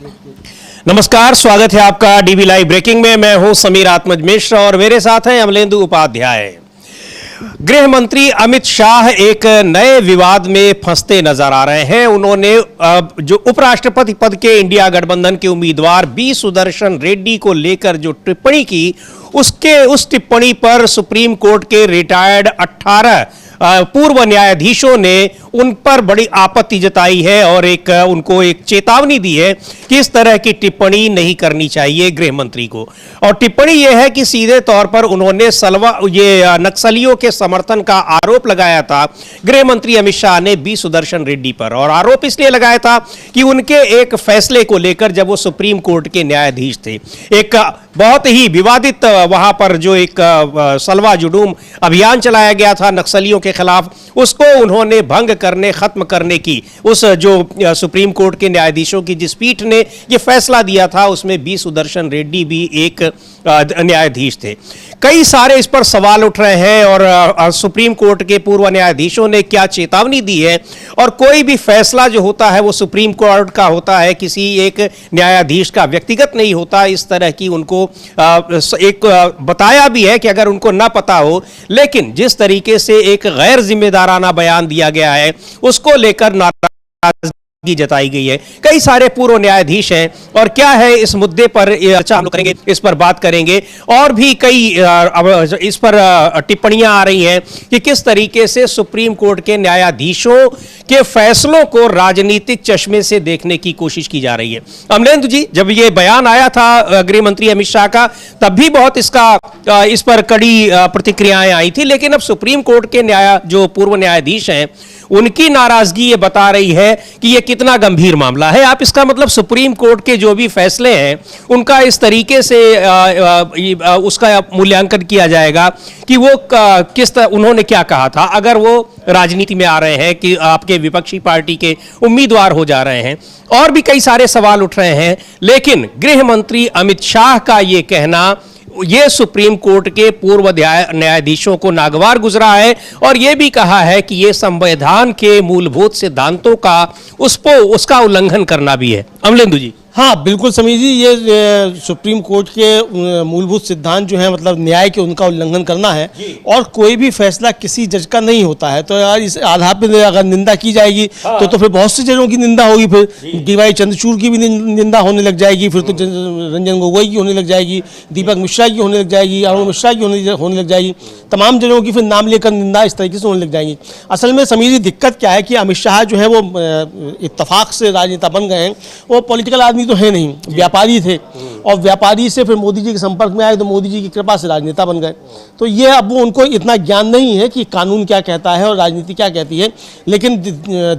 नमस्कार, स्वागत है आपका डीवी लाइव ब्रेकिंग में। मैं हूं समीर आत्मज मिश्र और मेरे साथ हैं अमलेंदु उपाध्याय। गृह मंत्री अमित शाह एक नए विवाद में फंसते नजर आ रहे हैं। उन्होंने जो उपराष्ट्रपति पद के इंडिया गठबंधन के उम्मीदवार बी सुदर्शन रेड्डी को लेकर जो टिप्पणी की, उस टिप्पणी पर सुप्रीम कोर्ट के रिटायर्ड 18 पूर्व न्यायाधीशों ने उन पर बड़ी आपत्ति जताई है और उनको एक चेतावनी दी है कि इस तरह की टिप्पणी नहीं करनी चाहिए गृह मंत्री को। और टिप्पणी यह है कि सीधे तौर पर उन्होंने नक्सलियों के समर्थन का आरोप लगाया था गृह मंत्री अमित शाह ने बी सुदर्शन रेड्डी पर। और आरोप इसलिए लगाया था कि उनके एक फैसले को लेकर, जब वो सुप्रीम कोर्ट के न्यायाधीश थे, एक बहुत ही विवादित वहां पर जो एक सलवा जुडूम अभियान चलाया गया था नक्सलियों के खिलाफ, उसको उन्होंने भंग करने, खत्म करने की उस जो सुप्रीम कोर्ट के न्यायाधीशों की जिस पीठ ने ये फैसला दिया था, उसमें बी सुदर्शन रेड्डी भी एक न्यायाधीश थे। कई सारे इस पर सवाल उठ रहे हैं और सुप्रीम कोर्ट के पूर्व न्यायाधीशों ने क्या चेतावनी दी है। और कोई भी फैसला जो होता है वो सुप्रीम कोर्ट का होता है, किसी एक न्यायाधीश का व्यक्तिगत नहीं होता। इस तरह की उनको एक बताया भी है कि अगर उनको ना पता हो, लेकिन जिस तरीके से एक गैर जिम्मेदाराना बयान दिया गया है उसको लेकर नाराजगी जताई गई है। कई सारे पूर्व न्यायाधीश हैं और क्या है इस मुद्दे पर चर्चा हम करेंगे, इस पर बात करेंगे। और भी कई इस पर टिप्पणियां आ रही हैं कि किस तरीके से सुप्रीम कोर्ट के न्यायाधीशों के फैसलों को राजनीतिक चश्मे से देखने की कोशिश की जा रही है। अमलेंदु जी, जब ये बयान आया था गृह मंत्री अमित शाह का, तब भी बहुत इस पर कड़ी प्रतिक्रियाएं आई थी। लेकिन अब सुप्रीम कोर्ट के जो पूर्व न्यायाधीश हैं, उनकी नाराजगी ये बता रही है कि ये कितना गंभीर मामला है। आप इसका मतलब सुप्रीम कोर्ट के जो भी फैसले हैं उनका इस तरीके से उसका मूल्यांकन किया जाएगा कि वो उन्होंने क्या कहा था, अगर वो राजनीति में आ रहे हैं कि आपके विपक्षी पार्टी के उम्मीदवार हो जा रहे हैं। और भी कई सारे सवाल उठ रहे हैं। लेकिन गृह मंत्री अमित शाह का ये कहना, ये सुप्रीम कोर्ट के पूर्व न्यायाधीशों को नागवार गुजरा है और ये भी कहा है कि ये संविधान के मूलभूत सिद्धांतों का उसका उल्लंघन करना भी है। अमलेंदु जी। हाँ बिल्कुल समीर जी, ये सुप्रीम कोर्ट के मूलभूत सिद्धांत जो है, मतलब न्याय के, उनका उल्लंघन करना है। और कोई भी फैसला किसी जज का नहीं होता है। तो यार इस आधार पर अगर निंदा की जाएगी तो फिर बहुत सी जजों की निंदा होगी। फिर डीवाई चंद्रचूड़ की भी निंदा होने लग जाएगी, फिर तो रंजन गोगोई की होने लग जाएगी, दीपक मिश्रा की होने लग जाएगी, अरुण मिश्रा की होने लग जाएगी। तमाम जजों की फिर नाम लेकर निंदा इस तरीके से होने लग जाएंगी। असल में समीर जी, दिक्कत क्या है कि अमित शाह जो है वो इत्तेफाक से राजनेता बन गए हैं। वो पॉलिटिकल आदमी तो है नहीं, व्यापारी थे। और व्यापारी से फिर मोदी जी के संपर्क में आए तो मोदी जी की कृपा से राजनेता बन गए। तो ये अब वो उनको इतना ज्ञान नहीं है कि कानून क्या कहता है और राजनीति क्या कहती है। लेकिन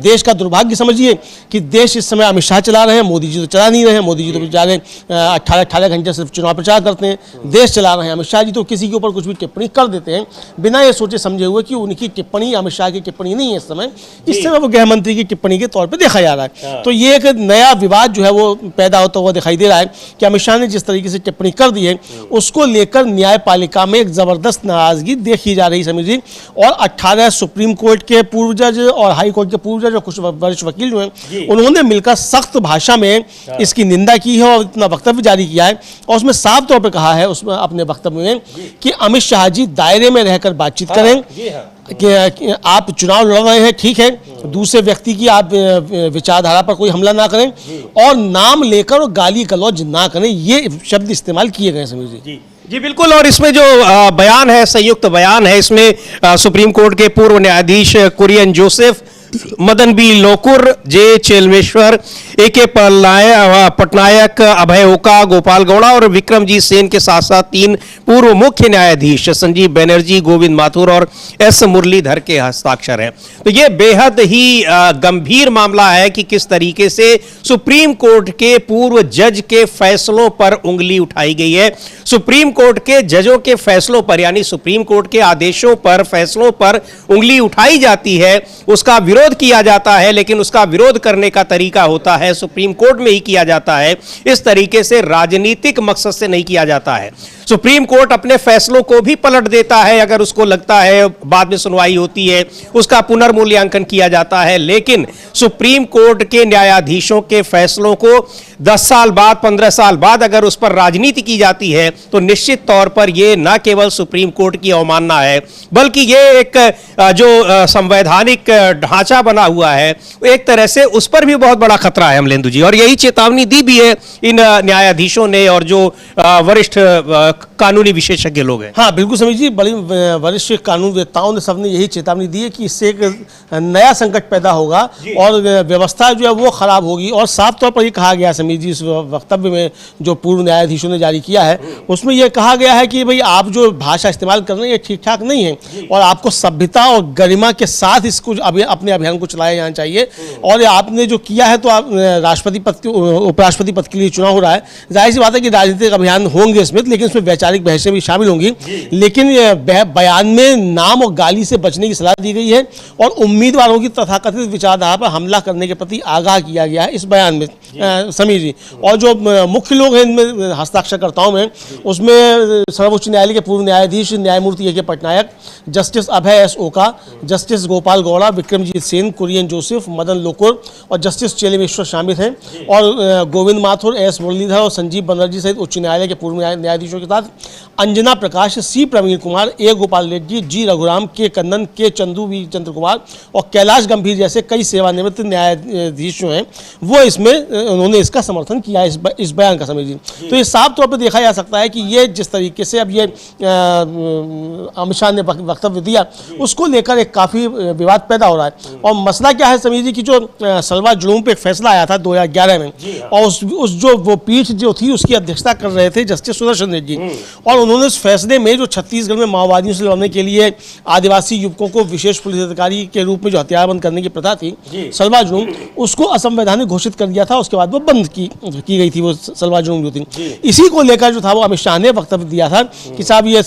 देश का दुर्भाग्य समझिए कि देश इस समय अमित शाह चला रहे हैं, मोदी जी तो चला नहीं रहे हैं। मोदी जी तो बेचारे 18 घंटे सिर्फ चुनाव प्रचार करते हैं। देश चला रहे हैं। अमित शाह जी तो किसी के ऊपर कुछ भी टिप्पणी कर देते हैं बिना ये सोचे समझे हुए कि उनकी टिप्पणी अमित शाह की टिप्पणी नहीं है। इस समय वो गृह मंत्री की टिप्पणी के तौर पर देखा जा रहा है। तो ये एक नया विवाद जो है वो पैदा होता हुआ दिखाई दे रहा है कि अमित शाह ने जिस तरीके से टिप्पणी कर दी है उसको लेकर न्यायपालिका में एक जबरदस्त नाराजगी देखी जा रही है समीर जी। और 18 सुप्रीम कोर्ट के पूर्व जज और हाई कोर्ट के पूर्व जज और कुछ वरिष्ठ वकील जो हैं, उन्होंने मिलकर सख्त भाषा में इसकी निंदा की है और इतना वक्तव्य जारी किया है। और उसमें साफ तौर पर कहा है उसमें अपने वक्तव्य में कि अमित शाह जी दायरे में रहकर बातचीत करें। कि आप चुनाव लड़ रहे हैं, ठीक है, दूसरे व्यक्ति की आप विचारधारा पर कोई हमला ना करें और नाम लेकर और गाली गलौज ना करें, ये शब्द इस्तेमाल किए गए समीर जी। जी बिल्कुल। और इसमें जो बयान है, संयुक्त बयान है, इसमें सुप्रीम कोर्ट के पूर्व न्यायाधीश कुरियन जोसेफ, मदन बी लोकुर, जे चेलमेश्वर, ए.के. पटनायक, अभय ओका, गोपाल गौड़ा और विक्रमजीत सेन के साथ साथ 3 पूर्व मुख्य न्यायाधीश संजीव बनर्जी, गोविंद माथुर और एस मुरलीधर के हस्ताक्षर हैं। तो ये बेहद ही गंभीर मामला है कि किस तरीके से सुप्रीम कोर्ट के पूर्व जज के फैसलों पर उंगली उठाई गई है। सुप्रीम कोर्ट के जजों के फैसलों पर, यानी सुप्रीम कोर्ट के आदेशों पर, फैसलों पर उंगली उठाई जाती है, उसका विरोध विरोध किया जाता है, लेकिन उसका विरोध करने का तरीका होता है सुप्रीम कोर्ट में ही किया जाता है। इस तरीके से राजनीतिक मकसद से नहीं किया जाता है। सुप्रीम कोर्ट अपने फैसलों को भी पलट देता है अगर उसको लगता है, बाद में सुनवाई होती है, उसका पुनर्मूल्यांकन किया जाता है। लेकिन सुप्रीम कोर्ट के न्यायाधीशों के फैसलों को 10 साल बाद, 15 साल बाद अगर उस पर राजनीति की जाती है तो निश्चित तौर पर यह न केवल सुप्रीम कोर्ट की अवमानना है, बल्कि यह एक जो संवैधानिक ढांचा बना हुआ है, एक तरह से उस पर भी बहुत बड़ा खतरा है अमलेंदु जी। और यही चेतावनी दी भी है इन न्यायाधीशों ने और जो वरिष्ठ कानूनी विशेषज्ञ लोग हैं। हाँ बिल्कुल समीर जी, बड़ी वरिष्ठ कानूनवेत्ताओं ने सबने यही चेतावनी दी है कि इससे एक नया संकट पैदा होगा और व्यवस्था जो है वो खराब होगी। और साफ तौर पर ये कहा गया समीर जी, इस वक्तव्य में जो पूर्व न्यायाधीशों ने जारी किया है उसमें यह कहा गया है कि भाई आप जो भाषा इस्तेमाल कर रहे हैं ये ठीक ठाक नहीं है और आपको सभ्यता और गरिमा के साथ इसको अपने अभियान को चलाया जाना चाहिए। और आपने जो किया है तो आप राष्ट्रपति पद, उपराष्ट्रपति पद के लिए चुनाव हो रहा है, जाहिर सी बात है कि राजनीतिक अभियान होंगे इसमें, लेकिन इसमें वैचारिक बहसें भी शामिल होंगी। लेकिन बयान में नाम और गाली से बचने की सलाह दी गई है और उम्मीदवारों की तथाकथित विचारधारा पर हमला करने के प्रति आगाह किया गया है इस बयान में समीर जी। और जो मुख्य लोग हैं इनमें हस्ताक्षरकर्ताओं में, उसमें सर्वोच्च न्यायालय के पूर्व न्यायाधीश न्यायमूर्ति ए.के. पटनायक, जस्टिस अभय एस. ओका, जस्टिस गोपाल गौड़ा, विक्रमजीत सेन, कुरियन जोसेफ, मदन लोकुर और जस्टिस चेलेमेश्वर शामिल हैं। और गोविंद माथुर, एस. मुरलीधर और संजीव बनर्जी सहित उच्च न्यायालय के पूर्व न्यायाधीशों के साथ अंजना प्रकाश, सी. प्रवीण कुमार, ए. गोपाल रेड्डी, जी. रघुराम, के. कन्नन, के. चंदू, वी. चंद्र कुमार और कैलाश गंभीर जैसे कई सेवानिवृत्त न्यायाधीश जो हैं वो इसमें उन्होंने इसका समर्थन किया है, इस बयान का समझिए। तो ये साफ तौर पर देखा जा सकता है कि ये जिस तरीके से अब ये अमित शाह ने वक्तव्य दिया उसको लेकर एक काफ़ी विवाद पैदा हो रहा है। और मसला क्या है समीर जी की जो सलवा जुलूम पे एक फैसला आया था 2011 में, और उस जो वो पीठ जो थी उसकी अध्यक्षता कर रहे थे जस्टिस सुदर्शन रेड्डी, और उन्होंने उस फैसले में जो छत्तीसगढ़ में माओवादियों से लड़ने के लिए आदिवासी युवकों को विशेष पुलिस अधिकारी के रूप में जो हथियारबंद करने की प्रथा थी सलवा जुलूम, उसको असंवैधानिक घोषित कर दिया था। उसके बाद वो बंद की गई थी वो सलवा जुलूम जो थी। इसी को लेकर जो था वो अमित शाह ने वक्तव्य दिया था कि साहब ये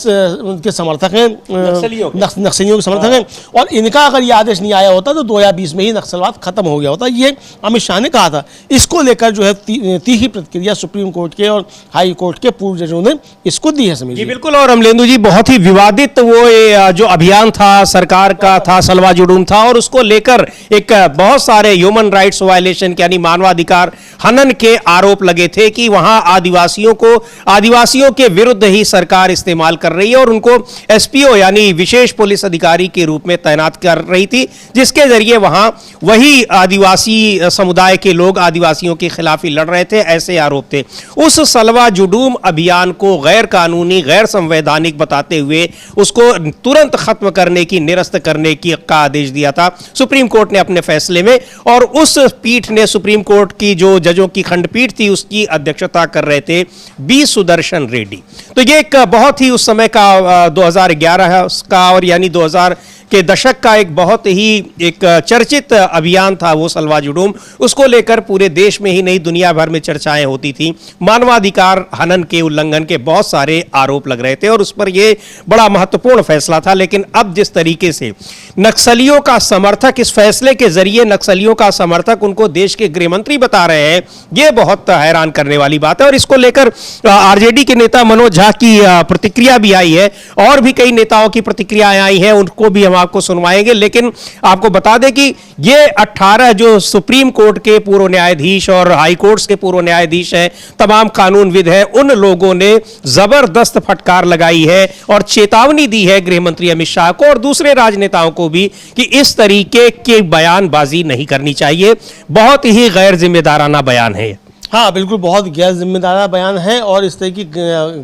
उनके समर्थक हैं, नक्सलियों के समर्थक हैं, और इनका अगर ये आदेश नहीं आया होता तो 2020 में ही नक्सलवाद खत्म हो गया होता, ये अमित शाह ने कहा था। इसको लेकर जो है तीखी प्रतिक्रिया सुप्रीम कोर्ट के और हाई कोर्ट के पूर्व जजों ने इसको दी है समीर जी। बिल्कुल। और अमलेंदु जी, बहुत ही विवादित वो जो अभियान था सरकार का था, सलवा जुलूम था, और उसको लेकर एक बहुत सारे ह्यूमन राइट्स वायलेशन यानी मानवाधिकार हनन के आरोप लगे थे कि वहां आदिवासियों के विरुद्ध ही सरकार इस्तेमाल कर रही है और उनको एसपीओ यानी विशेष पुलिस अधिकारी के रूप में तैनात कर रही थी, जिसके जरिए वहां वही आदिवासी समुदाय के लोग आदिवासियों के खिलाफ ही लड़ रहे थे, ऐसे आरोप थे। उस सलवा जुलूम अभियान को गैर कानूनी, गैर संवैधानिक बताते हुए उसको तुरंत खत्म करने की, निरस्त करने की का आदेश दिया था सुप्रीम कोर्ट ने अपने फैसले में। और उस पीठ ने, सुप्रीम कोर्ट की जो जजों की खंडपीठ थी उसकी अध्यक्षता कर रहे थे बी. सुदर्शन रेड्डी। तो ये एक बहुत ही उस समय का 2011 का और यानी 2000 के दशक का एक बहुत ही एक चर्चित अभियान था वो सलवा जुलूम। उसको लेकर पूरे देश में ही नहीं दुनिया भर में चर्चाएं होती थी। मानवाधिकार हनन के उल्लंघन के बहुत सारे आरोप लग रहे थे और उस पर यह बड़ा महत्वपूर्ण फैसला था। लेकिन अब जिस तरीके से नक्सलियों का समर्थक, इस फैसले के जरिए नक्सलियों का समर्थक उनको देश के गृह मंत्री बता रहे हैं, यह बहुत हैरान करने वाली बात है। और इसको लेकर आरजेडी के नेता मनोज झा की प्रतिक्रिया भी आई है और भी कई नेताओं की प्रतिक्रियाएं आई हैं, उनको भी हम आपको सुनवाएंगे। लेकिन आपको बता दें कि ये 18 जो सुप्रीम कोर्ट के पूर्व न्यायाधीश और हाई कोर्ट्स के पूर्व न्यायाधीश हैं, तमाम कानूनविद हैं, उन लोगों ने जबरदस्त फटकार लगाई है और चेतावनी दी है गृह मंत्री अमित शाह को और दूसरे राजनेताओं को भी कि इस तरीके की बयानबाजी नहीं करनी चाहिए। बहुत ही गैर जिम्मेदाराना बयान है। हाँ बिल्कुल, बहुत गैर जिम्मेदाराना बयान है और इस तरह की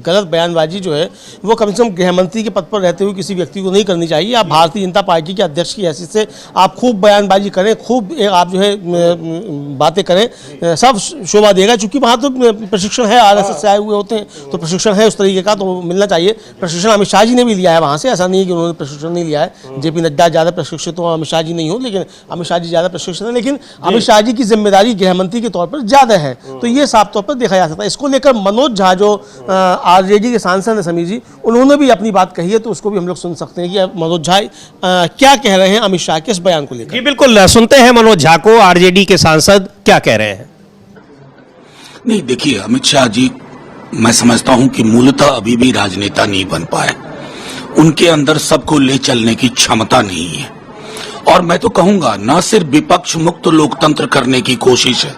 गलत बयानबाजी जो है वो कम से कम गृह मंत्री के पद पर रहते हुए किसी व्यक्ति को नहीं करनी चाहिए। आप भारतीय जनता पार्टी के अध्यक्ष की हैसियत से आप खूब बयानबाजी करें, खूब आप जो है बातें करें, सब शोभा देगा। चूंकि वहाँ तो प्रशिक्षण है, RSS से आए हुए होते हैं तो प्रशिक्षण है उस तरीके का, तो मिलना चाहिए। प्रशिक्षण अमित शाह जी ने भी लिया है वहाँ से, ऐसा नहीं है कि उन्होंने प्रशिक्षण नहीं लिया है। JP नड्डा ज़्यादा प्रशिक्षित हो, अमित शाह जी नहीं हो, लेकिन अमित शाह जी ज़्यादा प्रशिक्षित है। लेकिन अमित शाह जी की जिम्मेदारी गृह मंत्री के तौर पर ज़्यादा है तो ये साफ तौर पर देखा जा सकता है। इसको लेकर मनोज झा जो आरजेडी के सांसद हैं समीर जी, उन्होंने भी अपनी बात कही है, तो उसको भी हम लोग सुन सकते हैं कि मनोज झा क्या कह रहे हैं अमित शाह के इस बयान को लेकर। जी बिल्कुल, सुनते हैं मनोज झा को, आरजेडी के सांसद क्या कह रहे हैं। नहीं, देखिए, अमित शाह जी मैं समझता हूं कि मूलतः अभी भी राजनेता नहीं बन पाए, उनके अंदर सबको ले चलने की क्षमता नहीं है। और मैं तो कहूंगा न सिर्फ विपक्ष मुक्त लोकतंत्र करने की कोशिश है,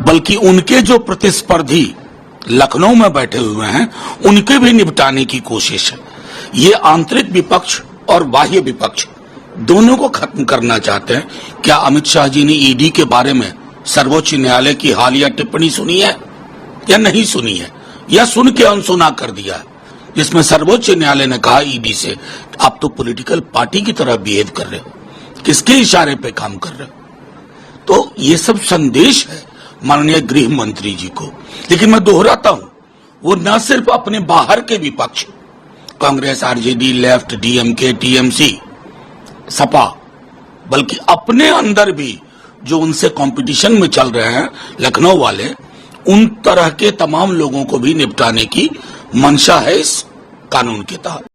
बल्कि उनके जो प्रतिस्पर्धी लखनऊ में बैठे हुए हैं उनके भी निपटाने की कोशिश है। ये आंतरिक विपक्ष और बाह्य विपक्ष दोनों को खत्म करना चाहते हैं। क्या अमित शाह जी ने ईडी के बारे में सर्वोच्च न्यायालय की हालिया टिप्पणी सुनी है या नहीं सुनी है, या सुन के अनसुना कर दिया है, जिसमें सर्वोच्च न्यायालय ने कहा ईडी से आप तो पॉलिटिकल पार्टी की तरह बिहेव कर रहे हो, किसके इशारे पे काम कर रहे हो। तो ये सब संदेश है माननीय गृह मंत्री जी को। लेकिन मैं दोहराता हूं, वो न सिर्फ अपने बाहर के विपक्ष Congress, RJD, left, DMK, TMC, Sapa, बल्कि अपने अंदर भी जो उनसे कंपटीशन में चल रहे हैं लखनऊ वाले, उन तरह के तमाम लोगों को भी निपटाने की मंशा है इस कानून के तहत।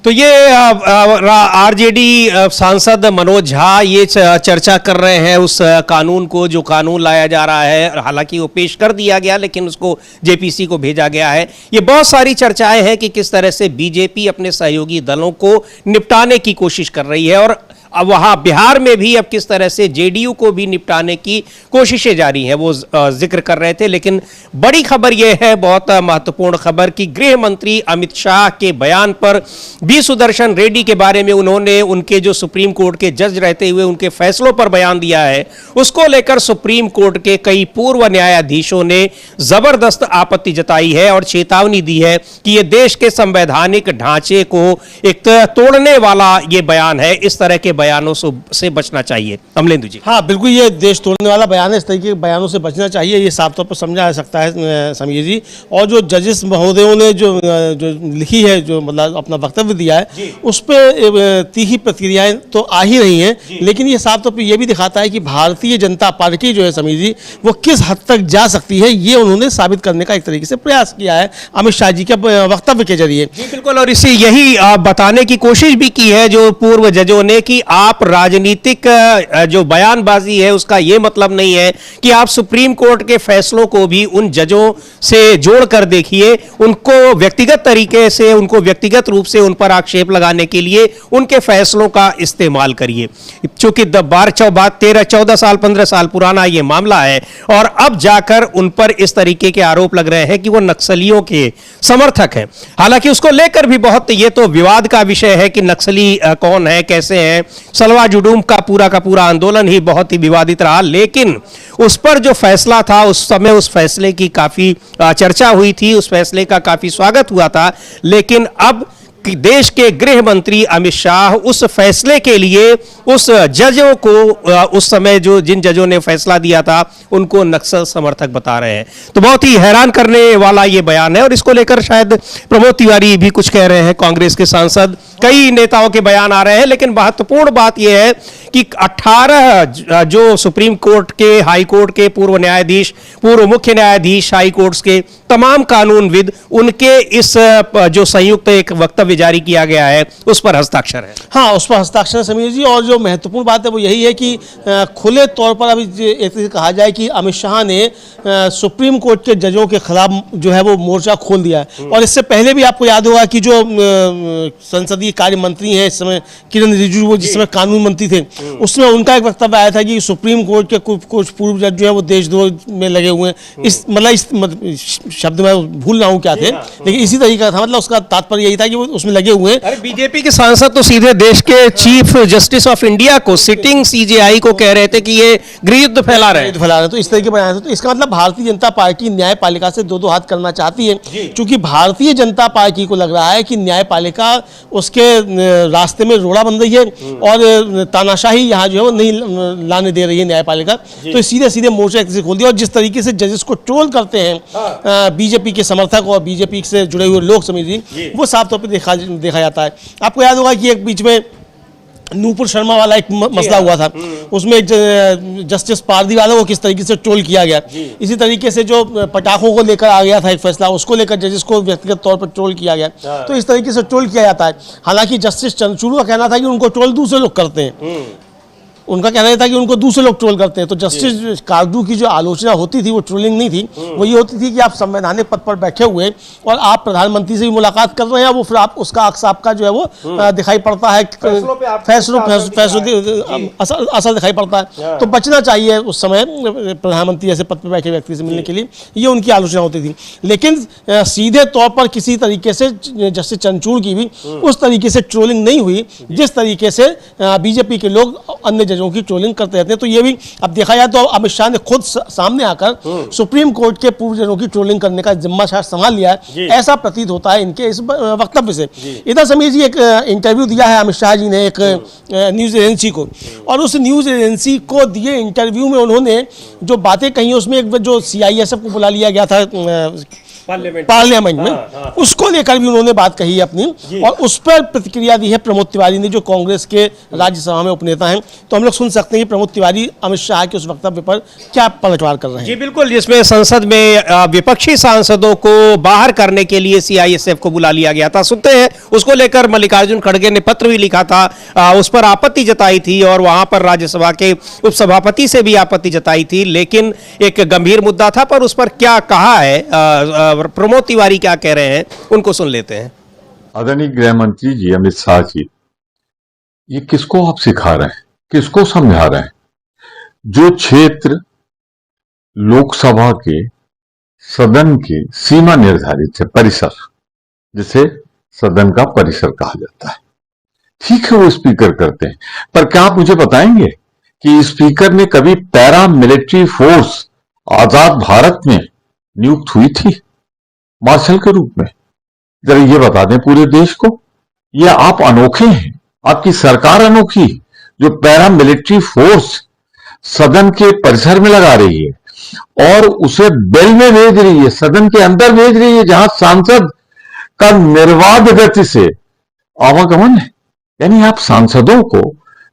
तो ये आरजेडी सांसद मनोज झा ये चर्चा कर रहे हैं उस कानून को, जो कानून लाया जा रहा है। हालांकि वो पेश कर दिया गया, लेकिन उसको जेपीसी को भेजा गया है। ये बहुत सारी चर्चाएं हैं कि किस तरह से बीजेपी अपने सहयोगी दलों को निपटाने की कोशिश कर रही है, और अब वहां बिहार में भी अब किस तरह से जेडीयू को भी निपटाने की कोशिशें जारी हैं, वो जिक्र कर रहे थे। लेकिन बड़ी खबर यह है, बहुत महत्वपूर्ण खबर, कि गृह मंत्री अमित शाह के बयान पर बी सुदर्शन रेड्डी के बारे में उन्होंने उनके जो सुप्रीम कोर्ट के जज रहते हुए उनके फैसलों पर बयान दिया है, उसको लेकर सुप्रीम कोर्ट के कई पूर्व न्यायाधीशों ने जबरदस्त आपत्ति जताई है और चेतावनी दी है कि यह देश के संवैधानिक ढांचे को एक तोड़ने वाला यह बयान है। इस तरह के बयानों से बचना चाहिए। अमलेंदु जी। हाँ बिल्कुल, ये देश तोड़ने वाला बयान है, इस तरीके के बयानों से बचना चाहिए, ये साफ तौर पर समझा जा सकता है समीर जी। और जो जजेस महोदयों ने जो लिखी है, जो मतलब अपना वक्तव्य दिया है, उस पर तीखी प्रतिक्रियाएं तो आ ही रही हैं, लेकिन ये साफ तौर पर यह भी दिखाता है कि भारतीय जनता पार्टी जो है समीर जी, वो किस हद तक जा सकती है, ये उन्होंने साबित करने का एक तरीके से प्रयास किया है अमित शाह जी के वक्तव्य के जरिए। बिल्कुल, और इसे यही बताने की कोशिश भी की है जो पूर्व जजों ने कि आप राजनीतिक जो बयानबाजी है उसका यह मतलब नहीं है कि आप सुप्रीम कोर्ट के फैसलों को भी उन जजों से जोड़कर देखिए, उनको व्यक्तिगत तरीके से, उनको व्यक्तिगत रूप से उन पर आक्षेप लगाने के लिए उनके फैसलों का इस्तेमाल करिए। चूंकि 14 साल 15 साल पुराना यह मामला है और अब जाकर उन पर इस तरीके के आरोप लग रहे हैं कि वो नक्सलियों के समर्थक हैं। हालांकि उसको लेकर भी बहुत ये तो विवाद का विषय है कि नक्सली कौन है, कैसे हैं। सलवा जुडूम का पूरा आंदोलन ही बहुत ही विवादित रहा, लेकिन उस पर जो फैसला था उस समय उस फैसले की काफी चर्चा हुई थी, उस फैसले का काफी स्वागत हुआ था। लेकिन अब देश के गृह मंत्री अमित शाह उस फैसले के लिए उस जजों को, उस समय जो जिन जजों ने फैसला दिया था, उनको नक्सल समर्थक बता रहे हैं। तो बहुत ही हैरान करने वाला यह बयान है और इसको लेकर शायद प्रमोद तिवारी भी कुछ कह रहे हैं, कांग्रेस के सांसद, कई नेताओं के बयान आ रहे हैं। लेकिन महत्वपूर्ण बात यह है कि 18 जो सुप्रीम कोर्ट के, हाई कोर्ट के पूर्व न्यायाधीश, पूर्व मुख्य न्यायाधीश हाई कोर्ट्स के तमाम कानूनविद, उनके इस जो संयुक्त एक वक्तव्य जारी किया गया है उस पर हस्ताक्षर है। हाँ, उस पर हस्ताक्षर समीर जी। और जो महत्वपूर्ण बात है वो यही है कि खुले तौर पर अभी एक तरह से कहा जाए कि अमित शाह ने सुप्रीम कोर्ट के जजों के खिलाफ जो है वो मोर्चा खोल दिया है। और इससे पहले भी आपको याद होगा कि जो संसदीय कार्य मंत्री हैं इस समय, किरण रिजिजू, वो जिस समय कानून मंत्री थे, उसमें उनका एक वक्तव्य आया था कि सुप्रीम कोर्ट के कुछ पूर्व जज जो है वो देशद्रोह में लगे हुए हैं। इस शब्द में भूल रहा हूँ क्या थे, लेकिन इसी तरीके का था, मतलब उसका तात्पर्य यही था कि वो उसमें लगे हुए हैं। अरे बीजेपी के सांसद तो सीधे देश के चीफ जस्टिस ऑफ इंडिया को, सिटिंग सीजेआई को कह रहे थे कि ये गृहयुद्ध फैला रहे हैं। तो इस तरीके बयान थे। तो इसका मतलब भारतीय जनता पार्टी न्यायपालिका से दो हाथ करना चाहती है, क्योंकि भारतीय जनता पार्टी को लग रहा है कि न्यायपालिका उसके रास्ते में रोड़ा बन रही है और तानाशाही यहाँ जो है वो नहीं लाने दे रही है न्यायपालिका। तो सीधे सीधे मोर्चा एक खोल दिया। और जिस तरीके से जजेस को ट्रोल करते हैं बीजेपी के समर्थक और बीजेपी से जुड़े हुए लोग समीर जी, वो साफ तौर पर देखा जाता है। आपको याद होगा कि एक बीच में नूपुर शर्मा वाला एक मसला हुआ था, उसमें जस्टिस पारदीवाला को किस तरीके से ट्रोल किया गया, इसी तरीके से जो पटाखों को लेकर आ गया था एक फैसला, उसको लेकर जजेस को व्यक्तिगत तौर पर ट्रोल किया गया। तो इस तरीके से ट्रोल किया जाता है। हालांकि जस्टिस चंद्रचूड़ का कहना था कि उनको ट्रोल दूसरे लोग करते हैं, उनका कहना था कि उनको दूसरे लोग ट्रोल करते हैं। तो जस्टिस कारडू की जो आलोचना होती थी वो ट्रोलिंग नहीं थी, वो ये होती थी कि आप संवैधानिक पद पर बैठे हुए और आप प्रधानमंत्री से भी मुलाकात कर रहे हैं, वो फिर आप उसका अक्स आपका जो है वो दिखाई पड़ता है, फैसलों असर दिखाई पड़ता है। तो बचना चाहिए उस समय प्रधानमंत्री ऐसे पद पर बैठे व्यक्ति से मिलने के लिए, ये उनकी आलोचना होती थी। लेकिन सीधे तौर पर किसी तरीके से जस्टिस चंद्रचूड़ की भी उस तरीके से ट्रोलिंग नहीं हुई जिस तरीके से बीजेपी के लोग अन्य जजों की ट्रोलिंग करते रहते हैं। तो ये भी अब देखा जाए तो अमित शाह ने खुद सामने आकर सुप्रीम कोर्ट के पूर्व जजों की ट्रोलिंग करने का जिम्मा शायद संभाल लिया है, ऐसा प्रतीत होता है इनके इस वक्तव्य से। इधर समीर जी एक इंटरव्यू दिया है अमित शाह जी ने एक न्यूज एजेंसी को, और उस न्यूज एजेंसी को दिए इंटरव्यू में उन्होंने जो बातें कही उसमें एक जो CISF को बुला लिया गया था पार्लियामेंट में, उसको लेकर भी उन्होंने बात कही अपनी, और उस पर प्रतिक्रिया दी है प्रमोद तिवारी ने जो कांग्रेस के राज्यसभा में उपनेता हैं। तो हम लोग सुन सकते हैं कि प्रमोद तिवारी अमित शाह के उस वक्तव्य पर क्या पलटवार कर रहे हैं। जी बिल्कुल, जिसमें संसद में विपक्षी सांसदों को बाहर करने के लिए CISF को बुला लिया गया था। सुनते हैं, उसको लेकर मल्लिकार्जुन खड़गे ने पत्र भी लिखा था, उस पर आपत्ति जताई थी और वहां पर राज्यसभा के उपसभापति से भी आपत्ति जताई थी, लेकिन एक गंभीर मुद्दा था। पर उस पर क्या कहा है प्रमोद तिवारी, क्या कह रहे हैं, उनको सुन लेते हैं। आदरणीय गृह मंत्री जी अमित शाह जी, ये किसको आप सिखा रहे हैं, किसको समझा रहे हैं? जो क्षेत्र लोकसभा के सदन की सीमा निर्धारित है, परिसर, जिसे सदन का परिसर कहा जाता है, ठीक है वो स्पीकर करते हैं। पर क्या आप मुझे बताएंगे कि स्पीकर ने कभी पैरा मिलिट्री फोर्स आजाद भारत में नियुक्त हुई थी मार्शल के रूप में? जरा ये बता दें पूरे देश को। ये आप अनोखे हैं, आपकी सरकार अनोखी, जो पैरा मिलिट्री फोर्स सदन के परिसर में लगा रही है और उसे बेल में भेज रही है, सदन के अंदर भेज रही है, जहां सांसद का निर्बाध गति से आवागमन है। यानी आप सांसदों को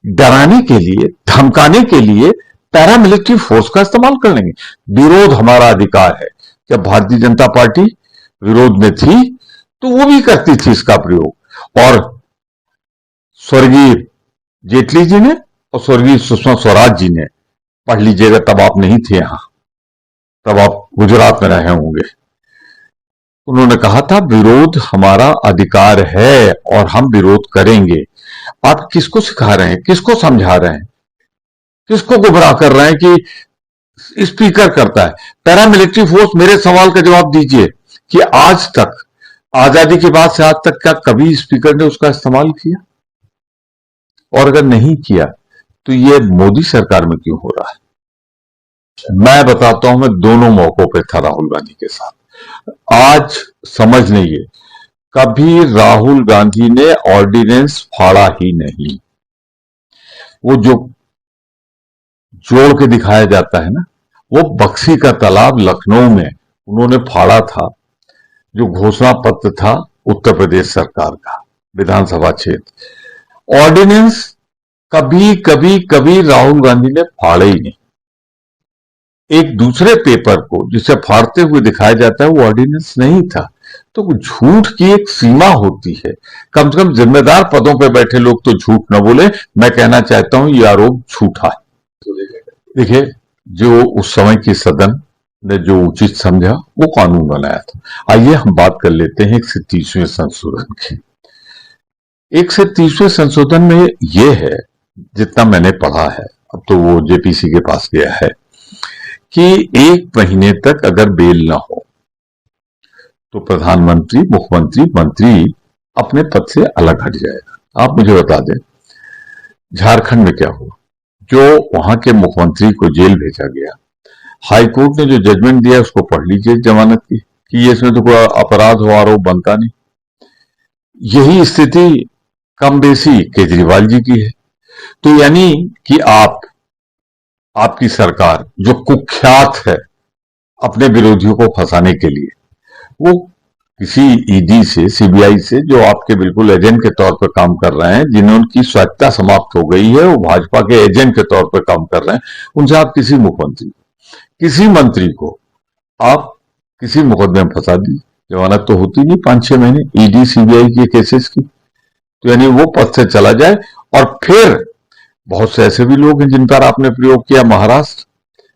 डराने के लिए, धमकाने के लिए पैरामिलिट्री फोर्स का इस्तेमाल कर लेंगे। विरोध हमारा अधिकार है। जब भारतीय जनता पार्टी विरोध में थी तो वो भी करती थी इसका प्रयोग, और स्वर्गीय जेटली जी ने और स्वर्गीय सुषमा स्वराज जी ने, पढ़ लीजिएगा, तब आप नहीं थे यहां, तब आप गुजरात में रहे होंगे, उन्होंने कहा था विरोध हमारा अधिकार है और हम विरोध करेंगे। आप किसको सिखा रहे हैं, किसको समझा रहे हैं, किसको गुमराह कर रहे हैं कि स्पीकर करता है? पैरामिलिट्री फोर्स, मेरे सवाल का जवाब दीजिए कि आज तक, आजादी के बाद से आज तक, क्या कभी स्पीकर ने उसका इस्तेमाल किया? और अगर नहीं किया तो ये मोदी सरकार में क्यों हो रहा है? मैं बताता हूं, मैं दोनों मौकों पे था राहुल गांधी के साथ। आज समझ लीजिए, कभी राहुल गांधी ने ऑर्डिनेंस फाड़ा ही नहीं। वो जो जोड़ के दिखाया जाता है ना, वो बक्सी का तालाब लखनऊ में उन्होंने फाड़ा था, जो घोषणा पत्र था उत्तर प्रदेश सरकार का विधानसभा क्षेत्र। ऑर्डिनेंस कभी राहुल गांधी ने फाड़े ही नहीं। एक दूसरे पेपर को जिसे फाड़ते हुए दिखाया जाता है वो ऑर्डिनेंस नहीं था। तो झूठ की एक सीमा होती है, कम से कम जिम्मेदार पदों पर बैठे लोग तो झूठ न बोले। मैं कहना चाहता हूं ये आरोप झूठा है। देखिए, जो उस समय की सदन ने जो उचित समझा वो कानून बनाया था। आइए हम बात कर लेते हैं 130वें संशोधन की। 130वें संशोधन में यह है, जितना मैंने पढ़ा है, अब तो वो जेपीसी के पास गया है, कि 1 महीने तक अगर बेल ना हो तो प्रधानमंत्री, मुख्यमंत्री, मंत्री अपने पद से अलग हट जाएगा। आप मुझे बता दें झारखंड में क्या हुआ? जो वहां के मुख्यमंत्री को जेल भेजा गया, हाई कोर्ट ने जो जजमेंट दिया उसको पढ़ लीजिए जमानत की, कि ये इसमें तो कोई अपराध हो, आरोप बनता नहीं। यही स्थिति कम बेसी केजरीवाल जी की है। तो यानी कि आपकी सरकार जो कुख्यात है अपने विरोधियों को फंसाने के लिए, वो किसी ईडी से, सीबीआई से, जो आपके बिल्कुल एजेंट के तौर पर काम कर रहे हैं, जिन्होंने स्वायत्तता समाप्त हो गई है, वो भाजपा के एजेंट के तौर पर काम कर रहे हैं, उनसे आप किसी मुख्यमंत्री, किसी मंत्री को आप किसी मुकदमे में फंसा दी, जमानत तो होती नहीं 5-6 महीने ईडी सीबीआई के केसेस की, तो यानी वो पद से चला जाए। और फिर बहुत से ऐसे भी लोग हैं जिन पर आपने प्रयोग किया, महाराष्ट्र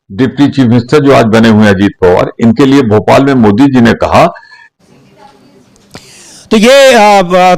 डिप्टी चीफ मिनिस्टर जो आज बने हुए अजीत पवार, इनके लिए भोपाल में मोदी जी ने कहा। तो ये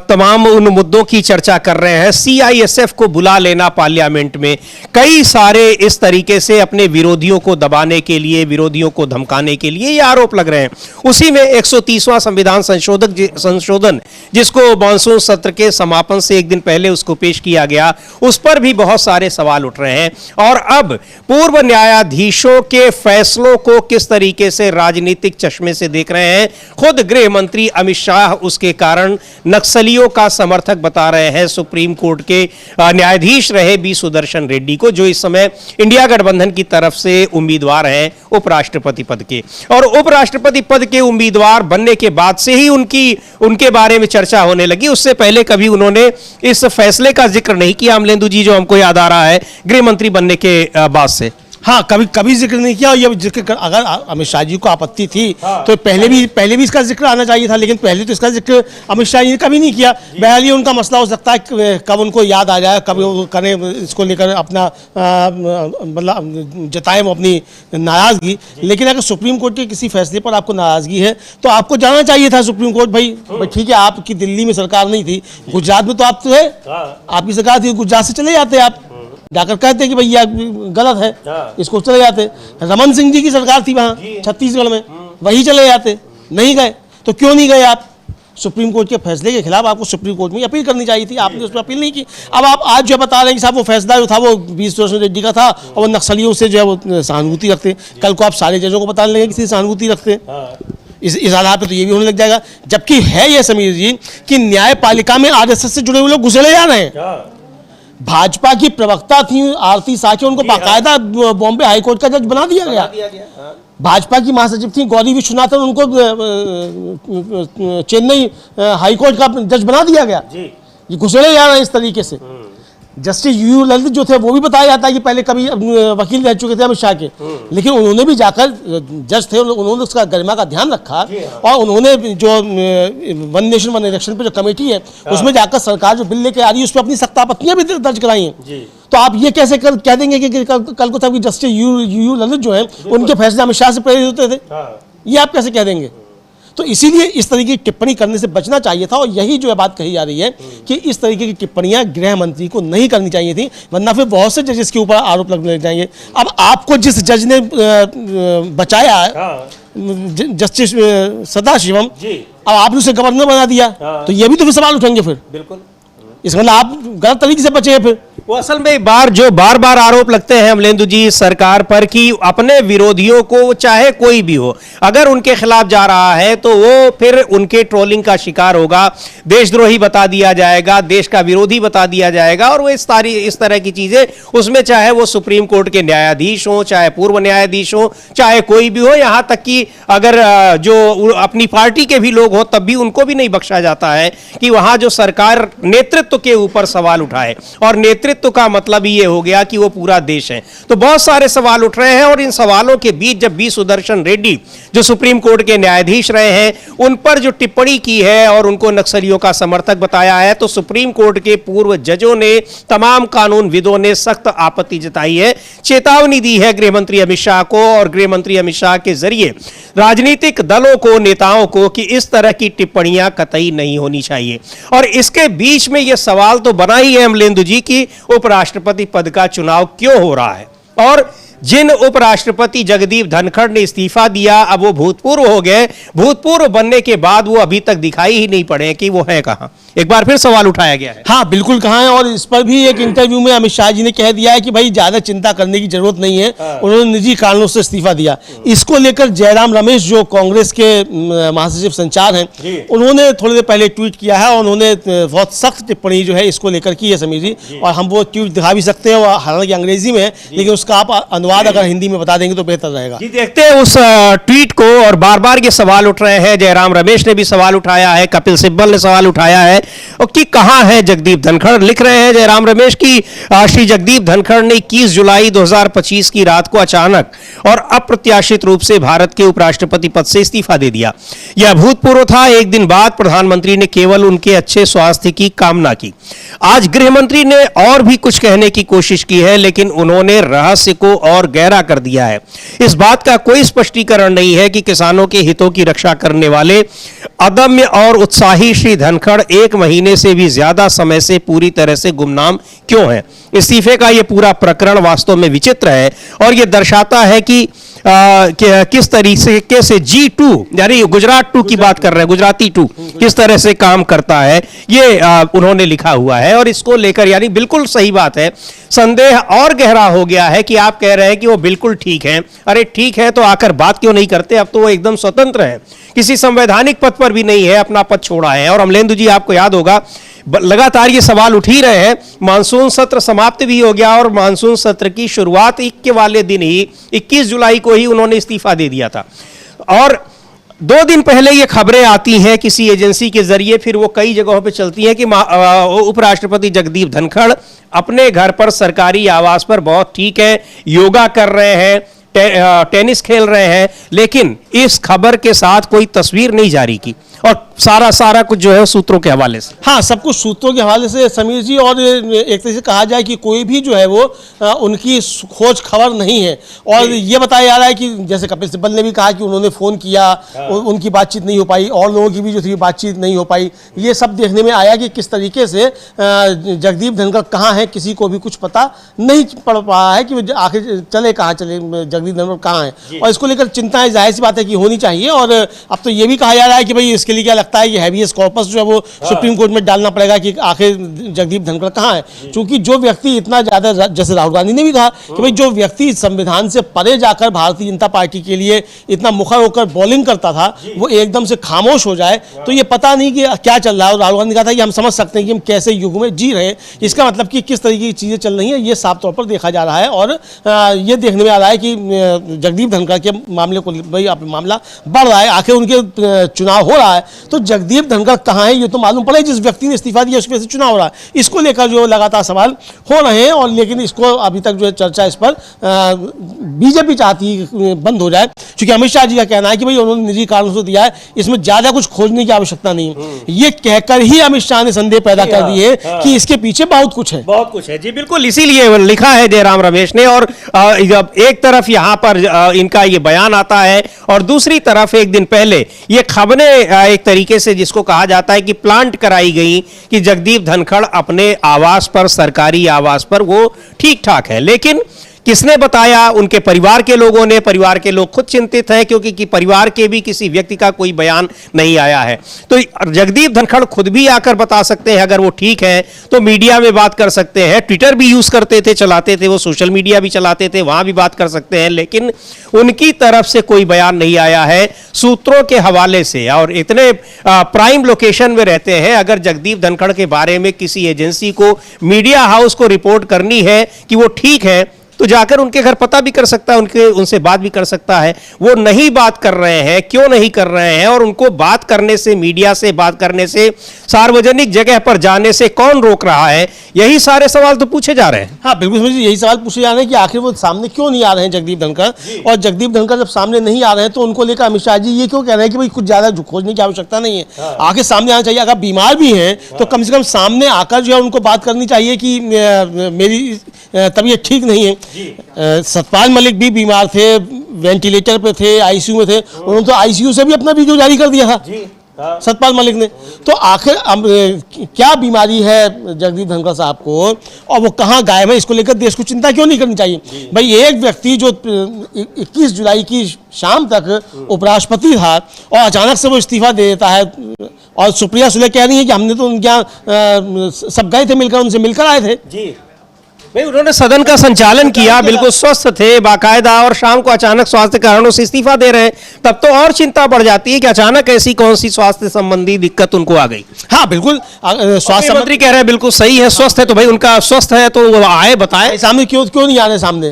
तमाम उन मुद्दों की चर्चा कर रहे हैं। सीआईएसएफ को बुला लेना पार्लियामेंट में, कई सारे इस तरीके से अपने विरोधियों को दबाने के लिए, विरोधियों को धमकाने के लिए ये आरोप लग रहे हैं। उसी में 130वां संविधान संशोधन जिसको मानसून सत्र के समापन से एक दिन पहले उसको पेश किया गया, उस पर भी बहुत सारे सवाल उठ रहे हैं। और अब पूर्व न्यायाधीशों के फैसलों को किस तरीके से राजनीतिक चश्मे से देख रहे हैं, खुद गृह मंत्री अमित शाह उसके कारण नक्सलियों का समर्थक बता रहे हैं सुप्रीम कोर्ट के न्यायाधीश रहे बी सुदर्शन रेड्डी को, जो इस समय इंडिया गठबंधन की तरफ से उम्मीदवार हैं उपराष्ट्रपति पद के। और उपराष्ट्रपति पद के उम्मीदवार बनने के बाद से ही उनके बारे में चर्चा होने लगी। उससे पहले कभी उन्होंने इस फैसले का जिक्र नहीं किया, अमलेंदु जी, जो हमको याद आ रहा है गृह मंत्री बनने के बाद से। हाँ, कभी जिक्र नहीं किया। और ये जिक्र अगर अमित शाह जी को आपत्ति थी तो पहले भी इसका जिक्र आना चाहिए था, लेकिन पहले तो इसका जिक्र अमित शाह जी ने कभी नहीं किया। बहरहाल ये उनका मसला हो सकता है, कब उनको याद आ जाए, कब वो करें इसको लेकर अपना मतलब जताएं वो अपनी नाराजगी। लेकिन अगर सुप्रीम कोर्ट के किसी फैसले पर आपको नाराजगी है तो आपको जाना चाहिए था सुप्रीम कोर्ट। भाई ठीक है, आपकी दिल्ली में सरकार नहीं थी, गुजरात में तो आप तो है, आपकी सरकार थी, गुजरात से चले जाते आप, जाकर कहते कि भैया गलत है, इसको चले जाते। रमन सिंह जी की सरकार थी वहां छत्तीसगढ़ में, वही चले जाते, नहीं गए। तो क्यों नहीं गए आप? सुप्रीम कोर्ट के फैसले के खिलाफ आपको सुप्रीम कोर्ट में अपील करनी चाहिए थी, आपने उस पर अपील नहीं की। अब आप आज जो बता रहे हैं कि साहब वो फैसला जो था वो बी सुदर्शन रेड्डी का था और वो नक्सलियों से जो है वो सहानुभूति रखते, कल को आप सारे जजों को बता लेंगे किसी सहानुभूति रखते। इस आधार पर तो ये भी होने लग जाएगा। जबकि है ये समीर जी कि न्यायपालिका में आरएसएस से जुड़े हुए लोग घुसेड़े जा रहे हैं। भाजपा की प्रवक्ता थी आरती साके, उनको बाकायदा बॉम्बे हाईकोर्ट का जज बना दिया गया। भाजपा की महासचिव थी गौरी विश्वनाथन, उनको चेन्नई हाईकोर्ट का जज बना दिया गया। ये घुसेड़े जा रहे हैं इस तरीके से। जस्टिस यू ललित जो थे वो भी बताया जाता है कि पहले कभी वकील रह चुके थे अमित शाह के, लेकिन उन्होंने भी जाकर जज थे, उन्होंने उसका गरिमा का ध्यान रखा और उन्होंने जो वन नेशन वन इलेक्शन पे जो कमेटी है उसमें जाकर सरकार जो बिल लेके आ रही है उस पर अपनी सख्त आपत्तियां भी दर्ज कराई हैं। तो आप ये कैसे कह देंगे कि कल को तब जस्टिस यू ललित जो है उनके फैसले अमित शाह से प्रेरित होते थे? ये आप कैसे कह देंगे? तो इसीलिए इस तरीके की टिप्पणी करने से बचना चाहिए था। और यही जो है बात कही जा रही है कि इस तरीके की टिप्पणियां गृह मंत्री को नहीं करनी चाहिए थी, वरना फिर बहुत से जजेस के ऊपर आरोप लगने लग जाएंगे। अब आपको जिस जज ने बचाया है जस्टिस सदाशिवम, अब आपने उसे गवर्नर बना दिया, तो ये भी तो फिर सवाल उठेंगे फिर। बिल्कुल, इस मतलब आप गलत तरीके से बचे हैं। फिर वो असल में बार बार आरोप लगते हैं अमलेंदु जी सरकार पर कि अपने विरोधियों को, चाहे कोई भी हो, अगर उनके खिलाफ जा रहा है तो वो फिर उनके ट्रोलिंग का शिकार होगा, देशद्रोही बता दिया जाएगा, देश का विरोधी बता दिया जाएगा। और वो इस तरह की चीजें, उसमें चाहे वो सुप्रीम कोर्ट के न्यायाधीश हो, चाहे पूर्व न्यायाधीश हो, चाहे कोई भी हो, यहां तक कि अगर जो अपनी पार्टी के भी लोग हो तब भी उनको भी नहीं बख्शा जाता है कि वहां जो सरकार नेतृत्व के ऊपर सवाल उठाए। और नेतृत्व का मतलब ही ये हो गया कि वो पूरा देश है। तो बहुत सारे सवाल उठ रहे हैं और इन सवालों के बीच जब बी सुदर्शन रेड्डी जो सुप्रीम कोर्ट के न्यायाधीश रहे हैं उन पर जो टिप्पणी की है और उनको नक्सलियों का समर्थक बताया है, तो सुप्रीम कोर्ट के पूर्व जजों ने, तमाम कानूनविदों ने सख्त आपत्ति जताई है, चेतावनी दी है गृह मंत्री अमित शाह को और गृह मंत्री अमित शाह के जरिए राजनीतिक दलों को, नेताओं को, कि इस तरह की टिप्पणियां कतई नहीं होनी चाहिए। और इसके बीच में यह सवाल तो बना ही है अमलेंदु जी की उपराष्ट्रपति पद का चुनाव क्यों हो रहा है। और जिन उपराष्ट्रपति जगदीप धनखड़ ने इस्तीफा दिया, अब वो भूतपूर्व हो गए, भूतपूर्व बनने के बाद वो अभी तक दिखाई ही नहीं पड़े कि वो है कहां। एक बार फिर सवाल उठाया गया है। हाँ बिल्कुल कहा है, और इस पर भी एक इंटरव्यू में अमित शाह जी ने कह दिया है कि भाई ज्यादा चिंता करने की जरूरत नहीं है। उन्होंने निजी कारणों से इस्तीफा दिया। इसको लेकर जयराम रमेश जो कांग्रेस के महासचिव संचार हैं, उन्होंने थोड़ी देर पहले ट्वीट किया है और उन्होंने बहुत सख्त टिप्पणी जो है इसको लेकर की है समीर जी, और हम वो ट्वीट दिखा भी सकते हैं, हालांकि अंग्रेजी में है, लेकिन उसका आप अनुवाद अगर हिंदी में बता देंगे तो बेहतर रहेगा। जी देखते हैं उस ट्वीट को। और बार बार ये सवाल उठ रहे हैं, जयराम रमेश ने भी सवाल उठाया है, कपिल सिब्बल ने सवाल उठाया है, और कि कहां है जगदीप धनखड़। लिख रहे हैं जयराम रमेश की श्री जगदीप धनखड़ ने 21 जुलाई 2025 की रात को अचानक और अप्रत्याशित रूप से भारत के उपराष्ट्रपति पद से इस्तीफा दे दिया। यह अभूतपूर्व था। एक दिन बाद प्रधानमंत्री ने केवल उनके अच्छे स्वास्थ्य की कामना की। आज गृह मंत्री ने और भी कुछ कहने की कोशिश की है, लेकिन उन्होंने रहस्य को और गहरा कर दिया है। इस बात का कोई स्पष्टीकरण नहीं है कि किसानों के हितों की रक्षा करने वाले अदम्य और उत्साही श्री धनखड़ 1 महीने से भी ज्यादा समय से पूरी तरह से गुमनाम क्यों हैं। इस्तीफे का यह पूरा प्रकरण वास्तव में विचित्र है और यह दर्शाता है कि किस तरीके से G2 यानी गुजरात 2 की बात कर रहे हैं, गुजराती 2 किस तरह से काम करता है, ये उन्होंने लिखा हुआ है। और इसको लेकर यानी बिल्कुल सही बात है, संदेह और गहरा हो गया है कि आप कह रहे हैं कि वो बिल्कुल ठीक है। अरे ठीक है तो आकर बात क्यों नहीं करते? अब तो वो एकदम स्वतंत्र है, किसी संवैधानिक पद पर भी नहीं है, अपना पद छोड़ा है। और अमलेंदु जी आपको याद होगा लगातार ये सवाल उठ ही रहे हैं। मानसून सत्र समाप्त भी हो गया और मानसून सत्र की शुरुआत के वाले दिन ही 21 जुलाई को ही उन्होंने इस्तीफा दे दिया था। और 2 दिन पहले ये खबरें आती हैं किसी एजेंसी के जरिए, फिर वो कई जगहों पे चलती हैं कि उपराष्ट्रपति जगदीप धनखड़ अपने घर पर सरकारी आवास पर बहुत ठीक है, योगा कर रहे हैं, टेनिस खेल रहे हैं, लेकिन इस खबर के साथ कोई तस्वीर नहीं जारी की। और सारा कुछ जो है सूत्रों के हवाले से। हाँ, सब कुछ सूत्रों के हवाले से समीर जी। और एक तरह से कहा जाए कि कोई भी जो है वो उनकी खोज खबर नहीं है। और ये बताया जा रहा है कि जैसे कपिल सिब्बल ने भी कहा कि उन्होंने फ़ोन किया, उनकी बातचीत नहीं हो पाई, और लोगों की भी जो थी बातचीत नहीं हो पाई। ये सब देखने में आया कि किस तरीके से जगदीप धनखड़ कहाँ है, किसी को भी कुछ पता नहीं पड़ पा है कि आखिर चले कहाँ चले, जगदीप धनखड़ कहाँ है। और इसको लेकर चिंताएं जाहिर सी बात है कि होनी चाहिए। और अब तो ये भी कहा जा रहा है कि भाई इसके लिए क्या लगता है कि हैबियस कॉर्पस जो है वो सुप्रीम कोर्ट में डालना पड़ेगा कि आखिर जगदीप धनखड़ कहाँ है। क्योंकि जो व्यक्ति इतना ज्यादा, जैसे राहुल गांधी ने भी कहा कि भाई जो व्यक्ति संविधान से परे जाकर भारतीय जनता पार्टी के लिए इतना मुखर होकर बॉलिंग करता था, वो एकदम से खामोश हो जाए तो ये पता नहीं कि क्या चल रहा है। और राहुल गांधी कहा था कि हम समझ सकते हैं कि हम कैसे युग में जी रहे हैं। इसका मतलब कि किस तरीके की चीजें चल रही हैं ये साफ तौर पर देखा जा रहा है। और ये देखने में आ रहा है कि जगदीप धनखड़ के मामले को भाई मामला बढ़ रहा है। आखिर उनके चुनाव हो रहा है तो जगदीप धनखड़ कहाँ है ये तो मालूम पड़े। जिस व्यक्ति ने इस्तीफा दिया उसके वजह से चुनाव हो रहा है, इसको लेकर जो लगातार सवाल हो रहे हैं। और लेकिन इसको अभी तक जो है चर्चा इस पर बीजेपी चाहती है बंद हो जाए, क्योंकि अमित शाह जी का कहना है कि भाई उन्होंने निजी कारणों से दिया है, इसमें ज्यादा कुछ खोजने की आवश्यकता नहीं है। ये कहकर ही अमित शाह ने संदेह पैदा कर दिए कि इसके पीछे बहुत कुछ है, बहुत कुछ है। जी बिल्कुल, इसीलिए लिखा है जयराम रमेश ने। और एक तरफ यहां पर इनका ये बयान आता है और दूसरी तरफ एक दिन पहले ये खबरें एक तरीके से जिसको कहा जाता है कि प्लांट कराई गई कि जगदीप धनखड़ अपने आवास पर, सरकारी आवास पर वो ठीक ठाक है। लेकिन किसने बताया? उनके परिवार के लोगों ने। परिवार के लोग खुद चिंतित हैं क्योंकि परिवार के भी किसी व्यक्ति का कोई बयान नहीं आया है। तो जगदीप धनखड़ खुद भी आकर बता सकते हैं, अगर वो ठीक है तो मीडिया में बात कर सकते हैं। ट्विटर भी यूज करते थे, चलाते थे, वो सोशल मीडिया भी चलाते थे, वहां भी बात कर सकते हैं। लेकिन उनकी तरफ से कोई बयान नहीं आया है सूत्रों के हवाले से। और इतने प्राइम लोकेशन में रहते हैं, अगर जगदीप धनखड़ के बारे में किसी एजेंसी को, मीडिया हाउस को रिपोर्ट करनी है कि वो ठीक है तो जाकर उनके घर पता भी कर सकता है, उनसे बात भी कर सकता है। वो नहीं बात कर रहे हैं, क्यों नहीं कर रहे हैं? और उनको बात करने से, मीडिया से बात करने से, सार्वजनिक जगह पर जाने से कौन रोक रहा है? यही सारे सवाल तो पूछे जा रहे हैं। हाँ बिल्कुल, यही सवाल पूछे जा रहे हैं कि आखिर वो सामने क्यों नहीं आ रहे हैं जगदीप धनखड़। और जगदीप धनखड़ जब सामने नहीं आ रहे हैं तो उनको लेकर अमित शाह जी ये क्यों कह रहे हैं कि भाई कुछ ज्यादा खोजने की आवश्यकता नहीं है, आखिर सामने आना चाहिए। अगर बीमार भी हैं तो कम से कम सामने आकर जो है उनको बात करनी चाहिए कि मेरी तबीयत ठीक नहीं है। सतपाल मलिक भी बीमार थे, वेंटिलेटर पे थे, आईसीयू में थे, उन्होंने तो आईसीयू से भी अपना वीडियो जारी कर दिया था सतपाल मलिक ने। तो आखिर क्या बीमारी है जगदीप धनखड़ साहब को और वो कहाँ गायब है, इसको लेकर देश को चिंता क्यों नहीं करनी चाहिए? भाई एक व्यक्ति जो 21 जुलाई की शाम तक उपराष्ट्रपति था और अचानक से वो इस्तीफा दे देता है और सुप्रिया सुले कह रही है कि हमने तो उनके यहाँ सब गए थे, मिलकर उनसे मिलकर आए थे। जी भाई, उन्होंने सदन का संचालन किया, बिल्कुल स्वस्थ थे बाकायदा, और शाम को अचानक स्वास्थ्य कारणों से इस्तीफा दे रहे हैं, तब तो और चिंता बढ़ जाती है कि अचानक ऐसी कौन सी स्वास्थ्य संबंधी दिक्कत उनको आ गई। हाँ बिल्कुल, स्वास्थ्य मंत्री कह रहे हैं बिल्कुल सही है, स्वस्थ है, तो भाई उनका स्वस्थ है तो वो आए बताए सामने, क्यों नहीं आ रहे सामने।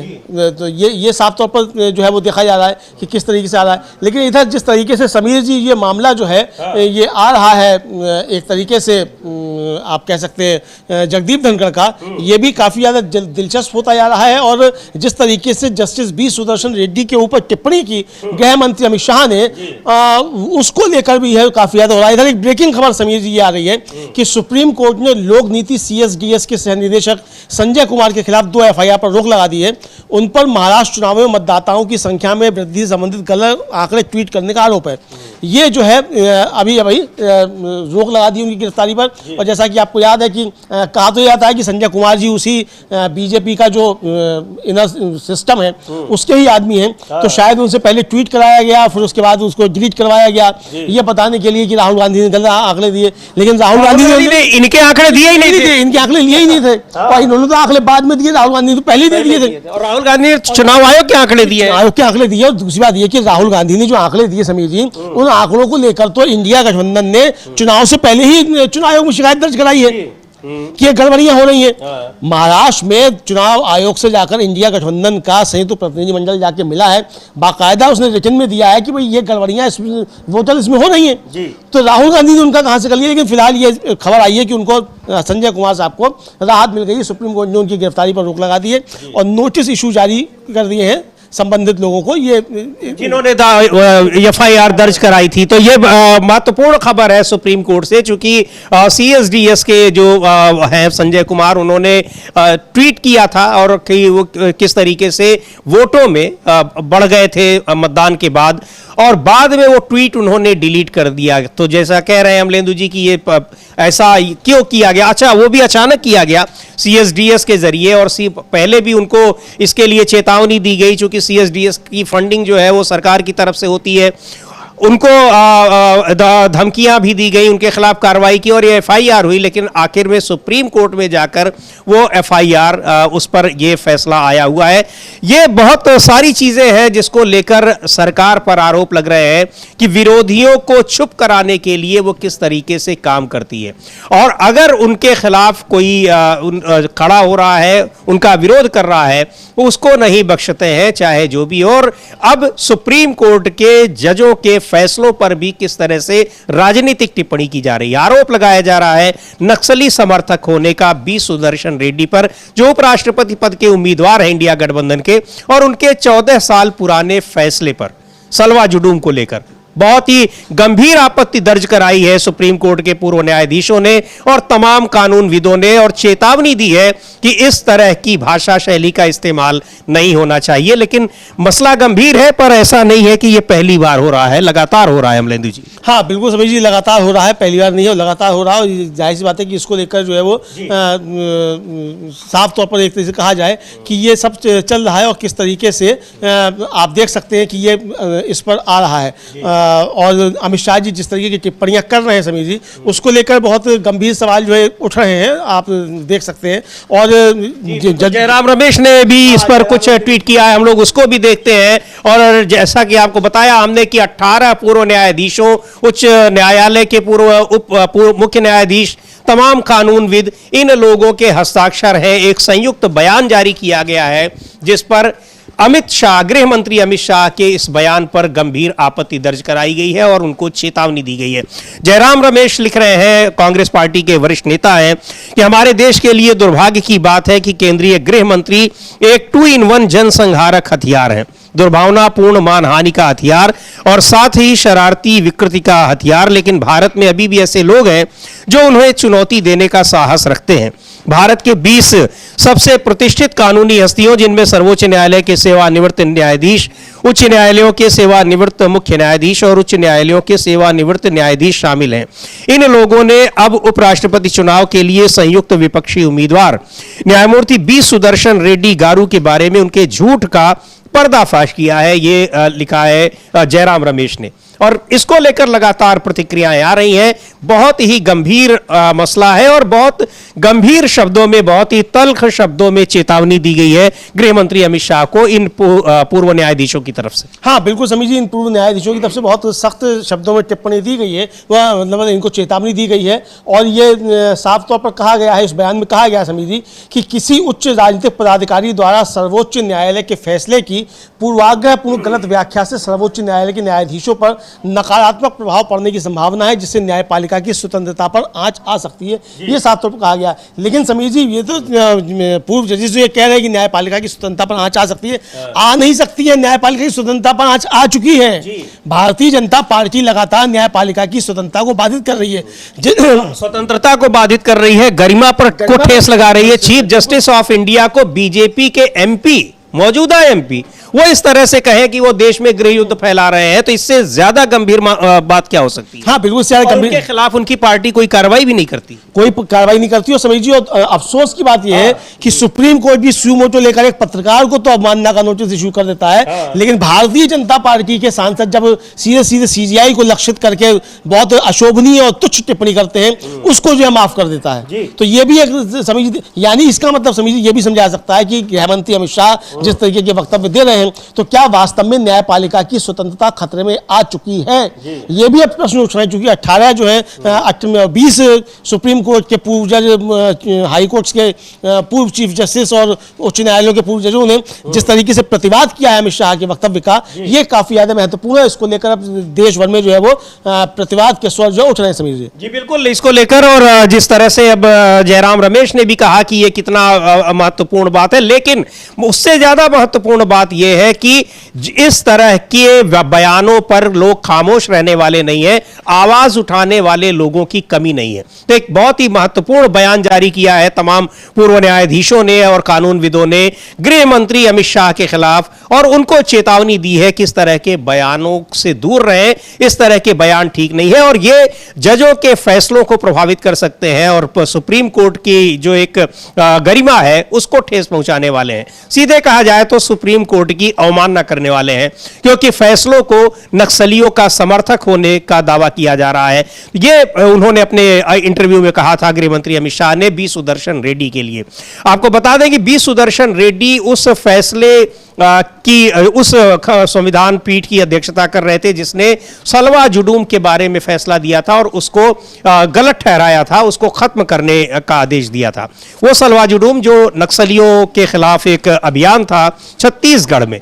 तो ये साफ तौर पर जो है वो देखा जा रहा है कि किस तरीके से आ रहा है। लेकिन इधर जिस तरीके से समीर जी ये मामला जो है ये आ रहा है एक तरीके से आप कह सकते हैं जगदीप धनखड़ का, ये भी काफी ज्यादा दिलचस्प होता जा रहा है। और जिस तरीके से जस्टिस बी सुदर्शन रेड्डी के ऊपर टिप्पणी की गृह मंत्री अमित शाह ने, उसको लेकर भी है काफी ज्यादा हो रहा है। इधर एक ब्रेकिंग खबर समीर जी ये आ रही है कि सुप्रीम कोर्ट ने लोक नीति CSDS के सह निदेशक संजय कुमार के खिलाफ 2 FIR पर रोक लगा दी है। उन पर महाराष्ट्र चुनावों में मतदाताओं की संख्या में वृद्धि संबंधित गलत आंकड़े ट्वीट करने का आरोप है। ये जो है अभी रोक लगा दी उनकी गिरफ्तारी पर। और जैसा कि आपको याद है कि कहा तो जाता है कि संजय कुमार जी उसी बीजेपी का जो इनर सिस्टम है उसके ही आदमी हैं, तो शायद उनसे पहले ट्वीट कराया गया, फिर उसके बाद उसको डिलीट करवाया गया, ये बताने के लिए कि राहुल गांधी ने गलत आंकड़े दिए। लेकिन राहुल गांधी ने इनके आंकड़े दिए ही नहीं थे, इनके आंकड़े लिए ही नहीं थे, और इन्होंने तो आंकड़े बाद में दिए, राहुल गांधी ने तो पहले दे दिए थे। और राहुल गांधी ने चुनाव आयोग के आंकड़े दिए, आयोग के आंकड़े दिए। और दूसरी बात ये कि राहुल गांधी ने जो आंकड़े दिए समीर जी, उन आंकड़ों को लेकर तो इंडिया गठबंधन ने चुनाव से पहले ही चुनाव आयोग में शिकायत दर्ज कराई है कि ये गड़बड़ियां हो रही हैं। महाराष्ट्र में चुनाव आयोग से जाकर इंडिया गठबंधन का संयुक्त प्रतिनिधिमंडल जाके मिला है, बाकायदा उसने रिटर्न में दिया है कि भाई ये गड़बड़ियां वोटर इसमें हो रही हैं। तो राहुल गांधी ने उनका कहां से कर लिया। लेकिन फिलहाल ये खबर आई है कि उनको संजय कुमार साहब को राहत मिल गई, सुप्रीम कोर्ट ने उनकी गिरफ्तारी पर रोक लगा दी है और नोटिस इशू जारी कर दिए हैं संबंधित लोगों को, ये जिन्होंने FIR दर्ज कराई थी। तो ये महत्वपूर्ण खबर है सुप्रीम कोर्ट से, चूंकि CSDS के जो हैं संजय कुमार, उन्होंने ट्वीट किया था और कि वो किस तरीके से वोटों में बढ़ गए थे मतदान के बाद, और बाद में वो ट्वीट उन्होंने डिलीट कर दिया। तो जैसा कह रहे हैं अमलेंदु जी कि ये ऐसा क्यों किया गया, अच्छा वो भी अचानक किया गया CSDS के जरिए, और पहले भी उनको इसके लिए चेतावनी दी गई, चूंकि CSDS की फंडिंग जो है वो सरकार की तरफ से होती है, उनको धमकियां भी दी गई, उनके खिलाफ कार्रवाई की और ये FIR हुई। लेकिन आखिर में सुप्रीम कोर्ट में जाकर वो FIR उस पर ये फैसला आया हुआ है। ये बहुत सारी चीजें हैं जिसको लेकर सरकार पर आरोप लग रहे हैं कि विरोधियों को चुप कराने के लिए वो किस तरीके से काम करती है, और अगर उनके खिलाफ कोई खड़ा हो रहा है, उनका विरोध कर रहा है, उसको नहीं बख्शते हैं, चाहे जो भी। और अब सुप्रीम कोर्ट के जजों के फैसलों पर भी किस तरह से राजनीतिक टिप्पणी की जा रही है। आरोप लगाया जा रहा है नक्सली समर्थक होने का बी सुदर्शन रेड्डी पर, जो उपराष्ट्रपति पद के उम्मीदवार हैं इंडिया गठबंधन के, और उनके 14 साल पुराने फैसले पर सलवा जुडूम को लेकर बहुत ही गंभीर आपत्ति दर्ज कराई है सुप्रीम कोर्ट के पूर्व न्यायाधीशों ने और तमाम कानूनविदों ने, और चेतावनी दी है कि इस तरह की भाषा शैली का इस्तेमाल नहीं होना चाहिए। लेकिन मसला गंभीर है, पर ऐसा नहीं है कि यह पहली बार हो रहा है, लगातार हो रहा है अमलेंदु जी। हाँ बिल्कुल सभी जी, लगातार हो रहा है, पहली बार नहीं है, लगातार हो रहा है। और जाहिर सी बात है कि इसको लेकर जो है वो साफ तौर पर एक तरह से कहा जाए कि ये सब चल रहा है, और किस तरीके से आप देख सकते हैं कि ये इस पर आ रहा है। और अमित शाह जी जिस तरीके की टिप्पणियां कर रहे हैं समीर जी, उसको लेकर बहुत गंभीर सवाल जो है उठ रहे हैं, आप देख सकते हैं। और जयराम रमेश ने भी इस पर कुछ ट्वीट किया है, हम लोग उसको भी देखते हैं। और जैसा कि आपको बताया हमने कि 18 पूर्व न्यायाधीशों, उच्च न्यायालय के पूर्व मुख्य न्यायाधीश, तमाम कानूनविद, इन लोगों के हस्ताक्षर हैं। एक संयुक्त बयान जारी किया गया है जिस पर अमित शाह, गृह मंत्री अमित शाह के इस बयान पर गंभीर आपत्ति दर्ज कराई गई है और उनको चेतावनी दी गई है। जयराम रमेश लिख रहे हैं, कांग्रेस पार्टी के वरिष्ठ नेता हैं, कि हमारे देश के लिए दुर्भाग्य की बात है कि केंद्रीय गृह मंत्री एक 2-in-1 जनसंहारक हथियार है, दुर्भावनापूर्ण मानहानि का हथियार और साथ ही शरारती विकृति का हथियार। लेकिन भारत में अभी भी ऐसे लोग हैं जो उन्हें चुनौती देने का साहस रखते हैं। भारत के 20 सबसे प्रतिष्ठित कानूनी हस्तियों, जिनमें सर्वोच्च न्यायालय के सेवानिवृत्त न्यायाधीश, उच्च न्यायालयों के सेवानिवृत्त मुख्य न्यायाधीश और उच्च न्यायालयों के सेवानिवृत्त न्यायाधीश शामिल हैं। इन लोगों ने अब उपराष्ट्रपति चुनाव के लिए संयुक्त विपक्षी उम्मीदवार न्यायमूर्ति बी सुदर्शन रेड्डी गारू के बारे में उनके झूठ का पर्दाफाश किया है। ये लिखा है जयराम रमेश ने। और इसको लेकर लगातार प्रतिक्रियाएं आ रही हैं। बहुत ही गंभीर मसला है और बहुत गंभीर शब्दों में, बहुत ही तल्ख शब्दों में चेतावनी दी गई है गृह मंत्री अमित शाह को इन पूर्व न्यायाधीशों की तरफ से। हाँ बिल्कुल समीर जी, इन पूर्व न्यायाधीशों की तरफ से बहुत सख्त शब्दों में टिप्पणी दी गई है, वह मतलब इनको चेतावनी दी गई है। और ये साफ तौर पर कहा गया है, इस बयान में कहा गया है समीर जी कि किसी उच्च राजनीतिक पदाधिकारी द्वारा सर्वोच्च न्यायालय के फैसले की पूर्वाग्रहपूर्ण गलत व्याख्या से सर्वोच्च न्यायालय के न्यायाधीशों पर नकारात्मक प्रभाव पड़ने की संभावना है, जिससे न्यायपालिका की स्वतंत्रता पर आंच आ सकती है। ये साफ तौर पर कहा गया। लेकिन समीर जी, ये तो पूर्व जजेस जो ये कह रहे हैं कि न्यायपालिका की स्वतंत्रता पर आंच आ सकती है, आ नहीं सकती है। न्यायपालिका की स्वतंत्रता पर आंच आ चुकी है। भारतीय जनता पार्टी लगातार न्यायपालिका की स्वतंत्रता को बाधित कर रही है, स्वतंत्रता को बाधित कर रही है, गरिमा पर को ठेस लगा रही है। चीफ जस्टिस ऑफ इंडिया को बीजेपी के एमपी, मौजूदा एमपी, वो इस तरह से कहें कि वो देश में गृह युद्ध फैला रहे हैं, तो इससे ज्यादा गंभीर बात क्या हो सकती है? हाँ बिल्कुल, ज्यादा गंभीर। उनके खिलाफ उनकी पार्टी कोई कार्रवाई भी नहीं करती, कोई कार्रवाई नहीं करती। और समझ जी, अफसोस की बात यह है कि सुप्रीम कोर्ट भी सुमो मोटो लेकर एक पत्रकार को तो अवमानना का नोटिस इशू कर देता है, लेकिन भारतीय जनता पार्टी के सांसद जब सीधे सीधे सीजीआई को लक्षित करके बहुत अशोभनीय और तुच्छ टिप्पणी करते हैं, उसको जो है माफ कर देता है। तो ये भी एक समझ, यानी इसका मतलब समझ ये भी समझा सकता है कि गृहमंत्री अमित शाह जिस तरीके के वक्तव्य दे रहे हैं, तो क्या वास्तव में न्यायपालिका की स्वतंत्रता खतरे में आ चुकी है? ये भी अब प्रश्न उठ रहे हैं, क्योंकि 18 जो है 20 सुप्रीम कोर्ट के पूर्व जज, हाई कोर्ट के पूर्व चीफ जस्टिस और उच्च न्यायालयों के पूर्व जजों ने जिस तरीके से प्रतिवाद किया है अमित शाह के वक्तव्य का, ये काफी ज्यादा महत्वपूर्ण है। इसको लेकर अब देश भर में जो है वो प्रतिवाद के स्वर जो उठ रहे हैं समीर जी। जी बिल्कुल, इसको लेकर और जिस तरह से अब जयराम रमेश ने भी कहा कि ये कितना महत्वपूर्ण बात है, लेकिन उससे ज्यादा महत्वपूर्ण बात यह है कि इस तरह के बयानों पर लोग खामोश रहने वाले नहीं है, आवाज उठाने वाले लोगों की कमी नहीं है। तो एक बहुत ही महत्वपूर्ण बयान जारी किया है तमाम पूर्व न्यायाधीशों ने और कानूनविदों ने गृह मंत्री अमित शाह के खिलाफ, और उनको चेतावनी दी है कि इस तरह के बयानों से दूर रहें, इस तरह के बयान ठीक नहीं है और ये जजों के फैसलों को प्रभावित कर सकते हैं और सुप्रीम कोर्ट की जो एक गरिमा है उसको ठेस पहुंचाने वाले हैं। सीधे कहा जाए तो सुप्रीम कोर्ट की अवमानना करने वाले हैं, क्योंकि फैसलों को नक्सलियों का समर्थक होने का दावा किया जा रहा है। ये उन्होंने अपने इंटरव्यू में कहा था गृह मंत्री अमित शाह ने बी सुदर्शन रेड्डी के लिए। आपको बता दें कि बी सुदर्शन रेड्डी उस फैसले की उस संविधान पीठ की अध्यक्षता कर रहे थे जिसने सलवा जुडूम के बारे में फैसला दिया था और उसको गलत ठहराया था, उसको खत्म करने का आदेश दिया था। वो सलवा जुडूम जो नक्सलियों के खिलाफ एक अभियान था छत्तीसगढ़ में,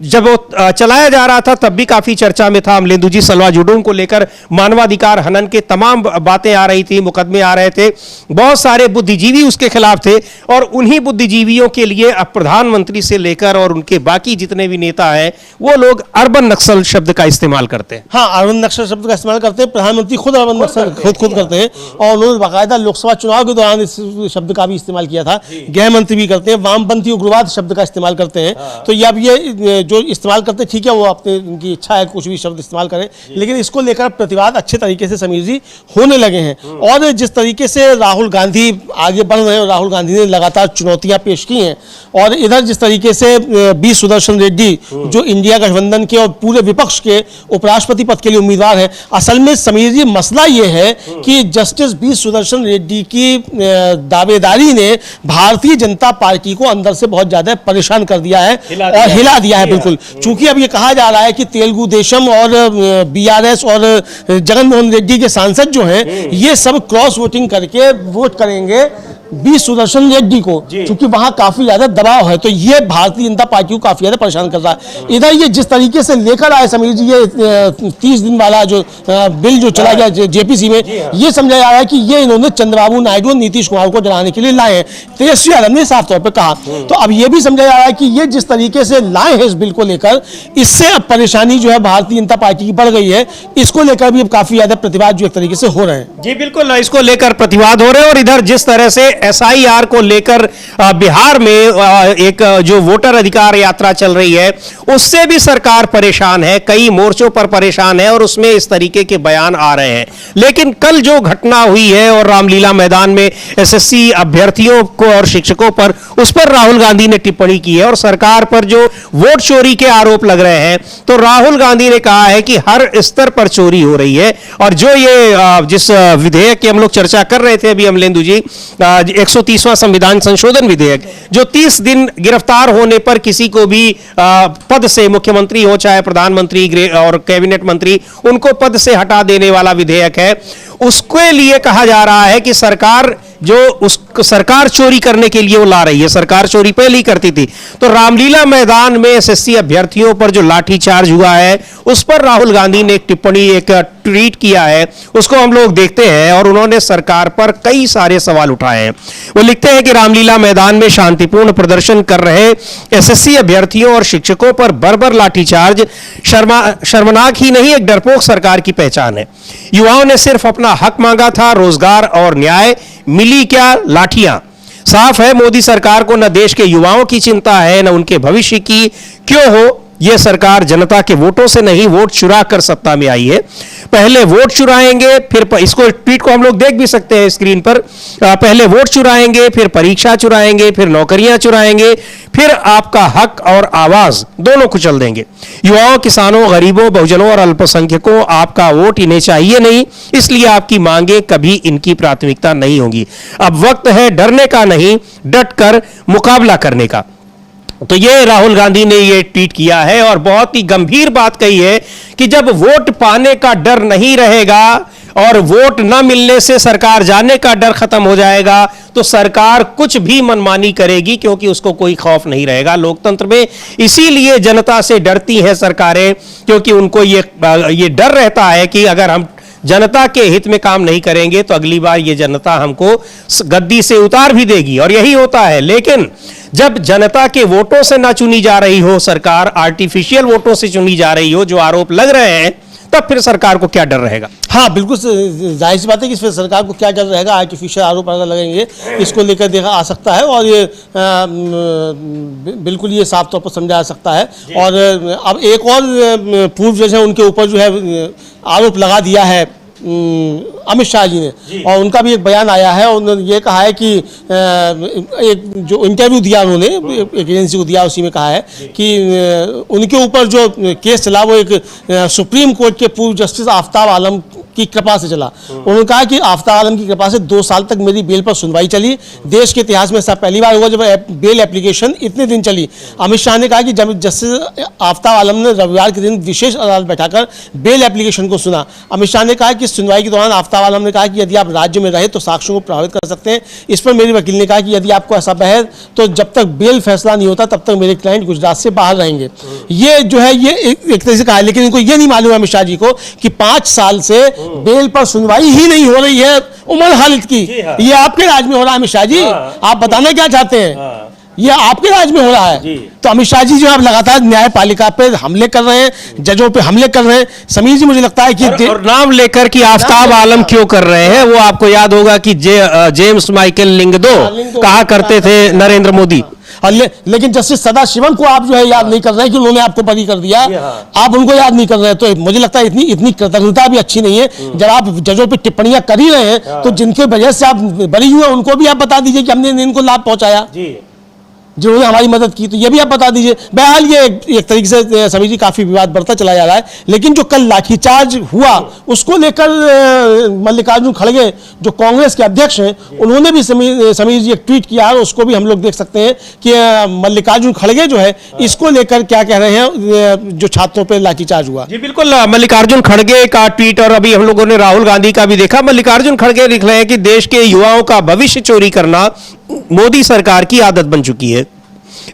जब वो चलाया जा रहा था तब भी काफी चर्चा में था। अमलेंदु जी, सलवा जुडूम को लेकर मानवाधिकार हनन के तमाम बातें आ रही थी, मुकदमे आ रहे थे, बहुत सारे बुद्धिजीवी उसके खिलाफ थे और उन्हीं बुद्धिजीवियों के लिए अब प्रधानमंत्री से लेकर और उनके बाकी जितने भी नेता हैं वो लोग अर्बन नक्सल शब्द का इस्तेमाल करते हैं। हाँ, अर्बन नक्सल शब्द का इस्तेमाल करते हैं। प्रधानमंत्री खुद अर्बन नक्सल खुद करते हैं और उन्होंने बाकायदा लोकसभा चुनाव के दौरान इस शब्द का भी इस्तेमाल किया था। गृह मंत्री भी करते हैं, वामपंथी उग्रवाद शब्द का इस्तेमाल करते हैं। तो ये अब ये जो इस्तेमाल करते, ठीक है, वो अपने उनकी इच्छा है कुछ भी शब्द इस्तेमाल करें, लेकिन इसको लेकर प्रतिवाद अच्छे तरीके से समीर जी होने लगे हैं। और जिस तरीके से राहुल गांधी आगे बढ़ रहे हैं, राहुल गांधी ने लगातार चुनौतियां पेश की हैं, और इधर जिस तरीके से बी सुदर्शन रेड्डी जो इंडिया गठबंधन के और पूरे विपक्ष के उपराष्ट्रपति पद के लिए उम्मीदवार है, असल में समीर जी मसला ये है कि जस्टिस बी सुदर्शन रेड्डी की दावेदारी ने भारतीय जनता पार्टी को अंदर से बहुत ज्यादा परेशान कर दिया है और हिला दिया है। बिल्कुल, चूंकि अब ये कहा जा रहा है कि तेलुगु देशम और बीआरएस और जगनमोहन रेड्डी के सांसद जो हैं, ये सब क्रॉस वोटिंग करके वोट करेंगे बी सुदर्शन रेड्डी को, क्योंकि वहां काफी ज्यादा दबाव है। तो ये भारतीय जनता पार्टी को काफी ज्यादा परेशान कर रहा है। इधर ये जिस तरीके से लेकर आए समीर जी, ये 30 दिन वाला जो बिल जो चला गया जेपीसी में, ये समझा जा रहा है कि ये इन्होंने चंद्रबाबू नायडू और नीतीश कुमार को डराने के लिए लाए हैं। तेजस्वी यादव ने साफ तौर पर कहा। तो अब ये भी समझा जा रहा है कि ये जिस तरीके से लाए हैं इस बिल को लेकर, इससे अब परेशानी जो है भारतीय जनता पार्टी की बढ़ गई है। इसको लेकर भी अब काफी ज्यादा प्रतिवाद जो एक तरीके से हो रहे हैं। जी बिल्कुल, इसको लेकर प्रतिवाद हो रहे हैं। और इधर जिस तरह से SIR को लेकर बिहार में एक जो वोटर अधिकार यात्रा चल रही है उससे भी सरकार परेशान है, कई मोर्चों पर परेशान है और उसमें इस तरीके के बयान आ रहे हैं। लेकिन कल जो घटना हुई है और रामलीला मैदान में SSC अभ्यर्थियों को और शिक्षकों पर, उस पर राहुल गांधी ने टिप्पणी की है और सरकार पर जो वोट चोरी के आरोप लग रहे हैं, तो राहुल गांधी ने कहा है कि हर स्तर पर चोरी हो रही है। और जो ये जिस विधेयक की हम लोग चर्चा कर रहे थे अभी अमलेंदु जी, 130वां संविधान संशोधन विधेयक, जो 30 दिन गिरफ्तार होने पर किसी को भी पद से, मुख्यमंत्री हो चाहे प्रधानमंत्री और कैबिनेट मंत्री, उनको पद से हटा देने वाला विधेयक है, उसके लिए कहा जा रहा है कि सरकार सरकार चोरी करने के लिए वो ला रही है। सरकार चोरी पहले ही करती थी। तो रामलीला मैदान में SSC अभ्यर्थियों पर जो लाठीचार्ज हुआ है उस पर राहुल गांधी ने एक टिप्पणी, एक ट्वीट किया है, उसको हम लोग देखते हैं। और उन्होंने सरकार पर कई सारे सवाल उठाए हैं। वो लिखते हैं कि रामलीला मैदान में शांतिपूर्ण प्रदर्शन कर रहे SSC अभ्यर्थियों और शिक्षकों पर बर्बर लाठीचार्ज शर्मनाक ही नहीं, एक डरपोक सरकार की पहचान है। युवाओं ने सिर्फ अपना हक मांगा था, रोजगार और न्याय, मिली क्या लाठियां। साफ है मोदी सरकार को न देश के युवाओं की चिंता है न उनके भविष्य की। क्यों हो, यह सरकार जनता के वोटों से नहीं, वोट चुरा कर सत्ता में आई है। पहले वोट चुराएंगे, फिर इसको ट्वीट को हम लोग देख भी सकते हैं स्क्रीन पर। पहले वोट चुराएंगे, फिर परीक्षा चुराएंगे, फिर नौकरियां चुराएंगे, फिर आपका हक और आवाज दोनों कुचल देंगे। युवाओं, किसानों, गरीबों, बहुजनों और अल्पसंख्यकों, आपका वोट इन्हें चाहिए नहीं, इसलिए आपकी मांगे कभी इनकी प्राथमिकता नहीं होंगी। अब वक्त है डरने का नहीं, डट कर मुकाबला करने का। तो ये राहुल गांधी ने ये ट्वीट किया है और बहुत ही गंभीर बात कही है कि जब वोट पाने का डर नहीं रहेगा और वोट न मिलने से सरकार जाने का डर खत्म हो जाएगा तो सरकार कुछ भी मनमानी करेगी, क्योंकि उसको कोई खौफ नहीं रहेगा लोकतंत्र में। इसीलिए जनता से डरती हैं सरकारें, क्योंकि उनको ये डर रहता है कि अगर हम जनता के हित में काम नहीं करेंगे तो अगली बार ये जनता हमको गद्दी से उतार भी देगी, और यही होता है। लेकिन जब जनता के वोटों से ना चुनी जा रही हो सरकार, आर्टिफिशियल वोटों से चुनी जा रही हो, जो आरोप लग रहे हैं, तब फिर सरकार को क्या डर रहेगा। हाँ, बिल्कुल जाहिर सी बात है कि इसमें सरकार को क्या डर रहेगा। आर्टिफिशियल आरोप अगर लगेंगे इसको लेकर देखा आ सकता है, और ये बिल्कुल ये साफ तौर पर समझा जा सकता है। और अब एक और पूर्व जज है, उनके ऊपर जो है आरोप लगा दिया है अमित शाह जी ने, और उनका भी एक बयान आया है। उन्होंने ये कहा है कि एक जो इंटरव्यू दिया उन्होंने एक एजेंसी को दिया, उसी में कहा है कि उनके ऊपर जो केस चला वो एक सुप्रीम कोर्ट के पूर्व जस्टिस आफ्ताब आलम की कृपा से चला। उन्होंने कहा कि आफ्ताब आलम की कृपा से 2 साल तक मेरी बेल पर सुनवाई चली। देश के इतिहास में ऐसा पहली बार हुआ जब बेल एप्लीकेशन इतने दिन चली। अमित शाह ने कहा कि जब जस्टिस आफ्ताब आलम ने रविवार के दिन विशेष अदालत बैठाकर बेल एप्लीकेशन को सुना। अमित शाह ने कहा कि सुनवाई के दौरान आफ्ताब आलम ने कहा कि यदि आप राज्य में रहे तो साक्ष्यों को प्रभावित कर सकते हैं। इस पर मेरे वकील ने कहा कि यदि आपको ऐसा है तो जब तक बेल फैसला नहीं होता तब तक मेरे क्लाइंट गुजरात से बाहर रहेंगे। ये जो है ये एक तरह से कहा है, लेकिन इनको ये नहीं मालूम है अमित शाह जी को कि 5 साल से बेल पर सुनवाई ही नहीं हो रही है उमर खालिद की। ये आपके राज में हो रहा है अमित शाह जी। आप बताना क्या चाहते हैं? ये आपके राज में हो रहा है। तो अमित शाह जी जो आप लगातार न्यायपालिका पे हमले कर रहे हैं, जजों पे हमले कर रहे हैं। समीर जी, मुझे लगता है कि और नाम लेकर कि आफ्ताब आलम क्यों कर रहे हैं, वो आपको याद होगा कि जेम्स माइकल लिंगदो कहा करते थे नरेंद्र मोदी। लेकिन जस्टिस सदाशिवम को आप जो है याद नहीं कर रहे हैं कि उन्होंने आपको बरी कर दिया। आप उनको याद नहीं कर रहे हैं, तो मुझे लगता है इतनी कृतज्ञता भी अच्छी नहीं है। जब आप जजों पे टिप्पणियां कर ही रहे हैं तो जिनके वजह से आप बरी हुए उनको भी आप बता दीजिए कि हमने इनको लाभ पहुंचाया, जिन्होंने हमारी मदद की, तो ये भी आप बता दीजिए। बहरहाल ये एक तरीके से समीर जी काफी विवाद बढ़ता चला जा रहा है। लेकिन जो कल लाठीचार्ज हुआ उसको लेकर मल्लिकार्जुन खड़गे जो कांग्रेस के अध्यक्ष हैं, उन्होंने भी समीर जी एक ट्वीट किया है, उसको भी हम लोग देख सकते हैं कि मल्लिकार्जुन खड़गे जो है इसको लेकर क्या कह रहे हैं जो छात्रों पर लाठीचार्ज हुआ। जी बिल्कुल, मल्लिकार्जुन खड़गे का ट्वीट, और अभी हम लोगों ने राहुल गांधी का भी देखा। मल्लिकार्जुन खड़गे लिख रहे हैं कि देश के युवाओं का भविष्य चोरी करना मोदी सरकार की आदत बन चुकी है।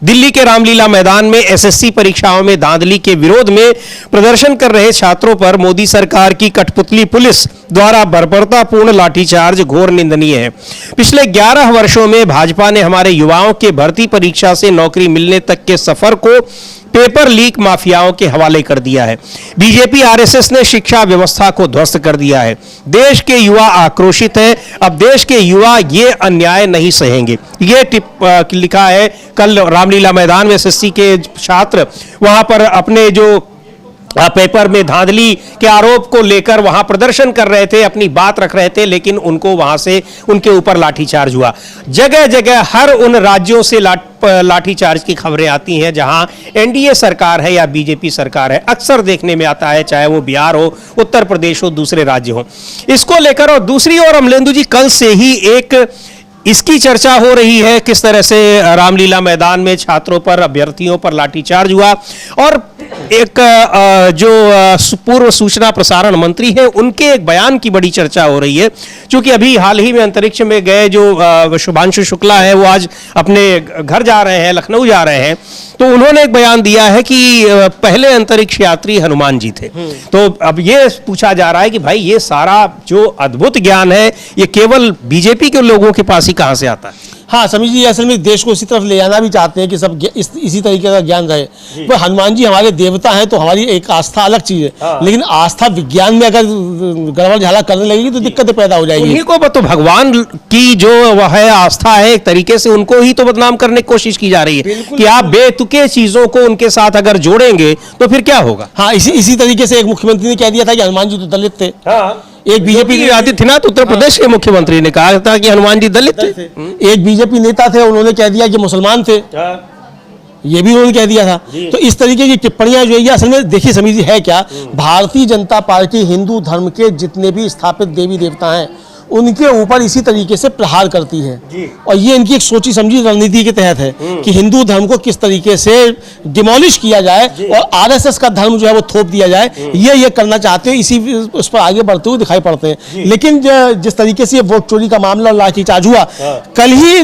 दिल्ली के रामलीला मैदान में SSC परीक्षाओं में धांधली के विरोध में प्रदर्शन कर रहे छात्रों पर मोदी सरकार की कठपुतली पुलिस द्वारा बर्बरतापूर्ण लाठीचार्ज घोर निंदनीय है। पिछले 11 वर्षों में भाजपा ने हमारे युवाओं के भर्ती परीक्षा से नौकरी मिलने तक के सफर को पेपर लीक माफियाओं के हवाले कर दिया है। बीजेपी आरएसएस ने शिक्षा व्यवस्था को ध्वस्त कर दिया है। देश के युवा आक्रोशित हैं। अब देश के युवा ये अन्याय नहीं सहेंगे। ये लिखा है कल रामलीला मैदान में एसएससी के छात्र वहां पर अपने जो पेपर में धांधली के आरोप को लेकर वहां प्रदर्शन कर रहे थे, अपनी बात रख रहे थे, लेकिन उनको वहां से उनके ऊपर लाठीचार्ज हुआ। जगह जगह हर उन राज्यों से लाठीचार्ज की खबरें आती हैं जहां एनडीए सरकार है या बीजेपी सरकार है। अक्सर देखने में आता है, चाहे वो बिहार हो, उत्तर प्रदेश हो, दूसरे राज्य हो। इसको लेकर और दूसरी ओर अमलेंदु जी, कल से ही एक इसकी चर्चा हो रही है किस तरह से रामलीला मैदान में छात्रों पर, अभ्यर्थियों पर लाठीचार्ज हुआ। और एक जो पूर्व सूचना प्रसारण मंत्री हैं उनके एक बयान की बड़ी चर्चा हो रही है, क्योंकि अभी हाल ही में अंतरिक्ष में गए जो शुभांशु शुक्ला है वो आज अपने घर जा रहे हैं, लखनऊ जा रहे हैं। तो उन्होंने एक बयान दिया है कि पहले अंतरिक्ष यात्री हनुमान जी थे। तो अब ये पूछा जा रहा है कि भाई ये सारा जो अद्भुत ज्ञान है ये केवल बीजेपी के लोगों के पास ही कहां से आता है? हाँ, समीर जी, असल में देश को इसी तरफ ले जाना भी चाहते हैं कि सब इसी तरीके का ज्ञान रहे। पर हनुमान जी हमारे देवता हैं तो हमारी एक आस्था अलग चीज है। हाँ। लेकिन आस्था विज्ञान में अगर गड़बड़ झाला करने लगेगी तो दिक्कतें पैदा हो जाएगी। उन्हीं को तो भगवान की जो वह है आस्था है, एक तरीके से उनको ही तो बदनाम करने की कोशिश की जा रही है कि आप बेतुके चीजों को उनके साथ अगर जोड़ेंगे तो फिर क्या होगा। हाँ, इसी तरीके से एक मुख्यमंत्री ने कह दिया था कि हनुमान जी तो दलित थे। हाँ। एक बीजेपी आदित्यनाथ उत्तर प्रदेश के मुख्यमंत्री ने कहा था कि हनुमान जी दलित थे। एक बीजेपी नेता थे, उन्होंने कह दिया कि मुसलमान थे। ये भी उन्होंने कह दिया था। तो इस तरीके की टिप्पणियां जो है असल में देखिए समीर जी है क्या, भारतीय जनता पार्टी हिंदू धर्म के जितने भी स्थापित देवी देवता हैं उनके ऊपर इसी तरीके से प्रहार करती है। और ये इनकी एक सोची समझी रणनीति के तहत है कि हिंदू धर्म को किस तरीके से डिमोलिश किया जाए और आरएसएस का धर्म जो है वो थोप दिया जाए। ये करना चाहते हैं, इसी उस पर आगे बढ़ते हुए दिखाई पड़ते हैं। लेकिन जिस तरीके से वोट चोरी का मामला लाठीचार्ज हुआ, कल ही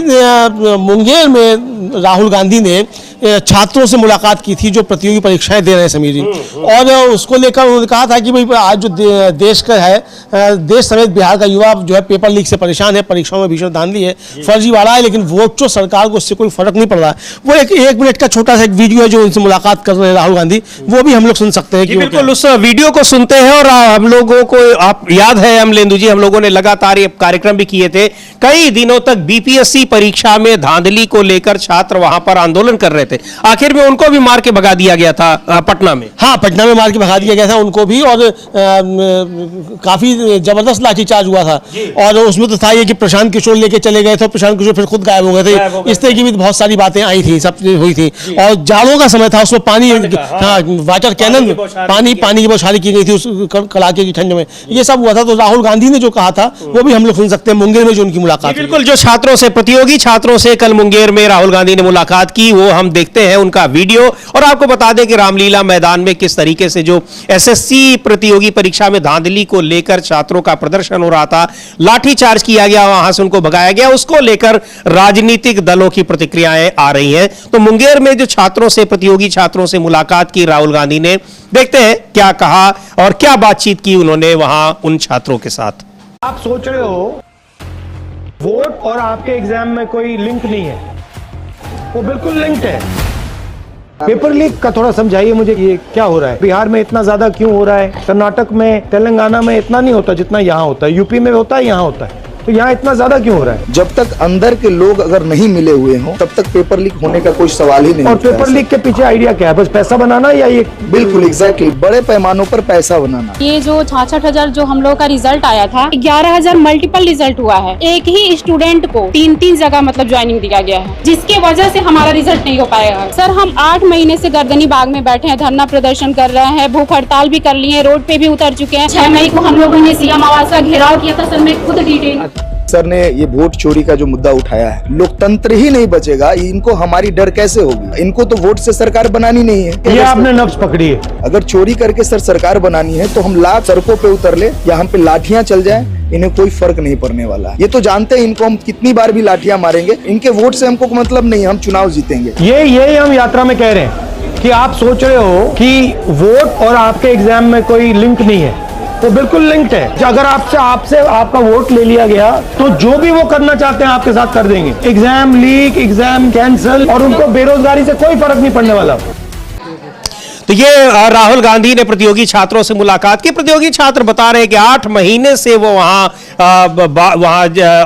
मुंगेर में राहुल गांधी ने छात्रों से मुलाकात की थी जो प्रतियोगी परीक्षाएं दे रहे हैं समीर जी, और उसको लेकर उन्होंने कहा था कि भाई आज जो देश का है, देश समेत बिहार का युवा जो है पेपर लीक से परेशान है, परीक्षाओं में भीषण धांधली है, फर्जीवाड़ा है, लेकिन वोट जो सरकार को उससे कोई फर्क नहीं पड़ रहा है। वो एक मिनट का छोटा सा एक वीडियो है जो उनसे मुलाकात कर रहे हैं राहुल गांधी, वो भी हम लोग सुन सकते हैं। बिल्कुल, उस वीडियो को सुनते हैं। और हम लोगों को आप याद है अमलेंदु जी, हम लोगों ने लगातार ये कार्यक्रम भी किए थे। कई दिनों तक बीपीएससी परीक्षा में धांधली को लेकर छात्र वहां पर आंदोलन कर रहे थे। आखिर में उनको भी मार के भगा दिया गया था पटना में। हाँ, पटना में मार के भगा दिया गया था उनको भी, और काफी जबरदस्त लाठीचार्ज हुआ था। और उसमें तो था ये कि प्रशांत किशोर लेके चले गए थे, प्रशांत किशोर फिर खुद गायब हो गए थे। इस तरह की भी बहुत सारी बातें आई थी, सब हुई थी। और जाड़ों का समय था, उसमें पानी, हाँ, वाटर कैनन, पानी की बौछारी की गई थी उस कड़ाके की ठंड में। ये सब हुआ था। तो राहुल गांधी ने जो कहा था वो भी हम लोग सुन सकते हैं मुंगेर में जो उनकी मुलाकात। बिल्कुल, जो छात्रों से, प्रतियोगी छात्रों से कल मुंगेर में राहुल गांधी ने मुलाकात की, वो हम देखते हैं उनका वीडियो। और आपको बता दें कि रामलीला मैदान में किस तरीके से जो एसएससी प्रतियोगी परीक्षा में धांधली को लेकर छात्रों का प्रदर्शन हो रहा था, लाठीचार्ज किया गया, वहां से उनको भगाया गया, उसको लेकर राजनीतिक दलों की प्रतिक्रियाएं आ रही हैं। तो मुंगेर में जो छात्रों से, प्रतियोगी छात्रों से मुलाकात की राहुल गांधी ने, देखते हैं क्या कहा और क्या बातचीत की उन्होंने वहां उन छात्रों के साथ। आप सोच रहे हो वोट और आपके एग्जाम में कोई लिंक नहीं है, वो बिल्कुल लिंक्ड है। पेपर लीक का थोड़ा समझाइए मुझे, ये क्या हो रहा है? बिहार में इतना ज्यादा क्यों हो रहा है? कर्नाटक में, तेलंगाना में इतना नहीं होता जितना यहाँ होता है, यूपी में होता है, यहाँ होता है, तो यहाँ इतना ज्यादा क्यों हो रहा है? जब तक अंदर के लोग अगर नहीं मिले हुए हों तब तक पेपर लीक होने का कोई सवाल ही नहीं। और पेपर लीक के पीछे आइडिया क्या है? बस पैसा बनाना या ये? बिल्कुल एग्जैक्टली, बड़े पैमानों पर पैसा बनाना। ये जो 66,000 जो हम लोग का रिजल्ट आया था, 11,000 मल्टीपल रिजल्ट हुआ है। एक ही स्टूडेंट को 3-3 जगह मतलब ज्वाइनिंग दिया गया है, जिसके वजह से हमारा रिजल्ट नहीं हो पाएगा। सर, हम 8 महीने से गर्दनी बाग में बैठे हैं, धरना प्रदर्शन कर रहे हैं, भूख हड़ताल भी कर लिए, रोड पे भी उतर चुके हैं। 6 मई को हम लोगों ने सीएम आवास का घेराव किया था। सर, मैं खुद डिटेल सर ने ये वोट चोरी का जो मुद्दा उठाया है, लोकतंत्र ही नहीं बचेगा। इनको हमारी डर कैसे होगी? इनको तो वोट से सरकार बनानी नहीं है। ये आपने नब्ज पकड़ी है। अगर चोरी करके सर सरकार बनानी है तो हम लाख सड़कों पे उतर ले या हम पे लाठियां चल जाए, इन्हें कोई फर्क नहीं पड़ने वाला है। ये तो जानते हैं इनको हम कितनी बार भी लाठियां मारेंगे, इनके वोट से हमको मतलब नहीं, हम चुनाव जीतेंगे। ये हम यात्रा में कह रहे हैं कि आप सोच रहे हो कि वोट और आपके एग्जाम में कोई लिंक नहीं है, वो बिल्कुल लिंक्ड है। अगर आपसे आपका वोट ले लिया गया तो जो भी वो करना चाहते हैं आपके साथ कर देंगे। एग्जाम लीक, एग्जाम कैंसिल, और उनको बेरोजगारी से कोई फर्क नहीं पड़ने वाला। तो ये राहुल गांधी ने प्रतियोगी छात्रों से मुलाकात की। प्रतियोगी छात्र बता रहे हैं कि 8 महीने से वो वहां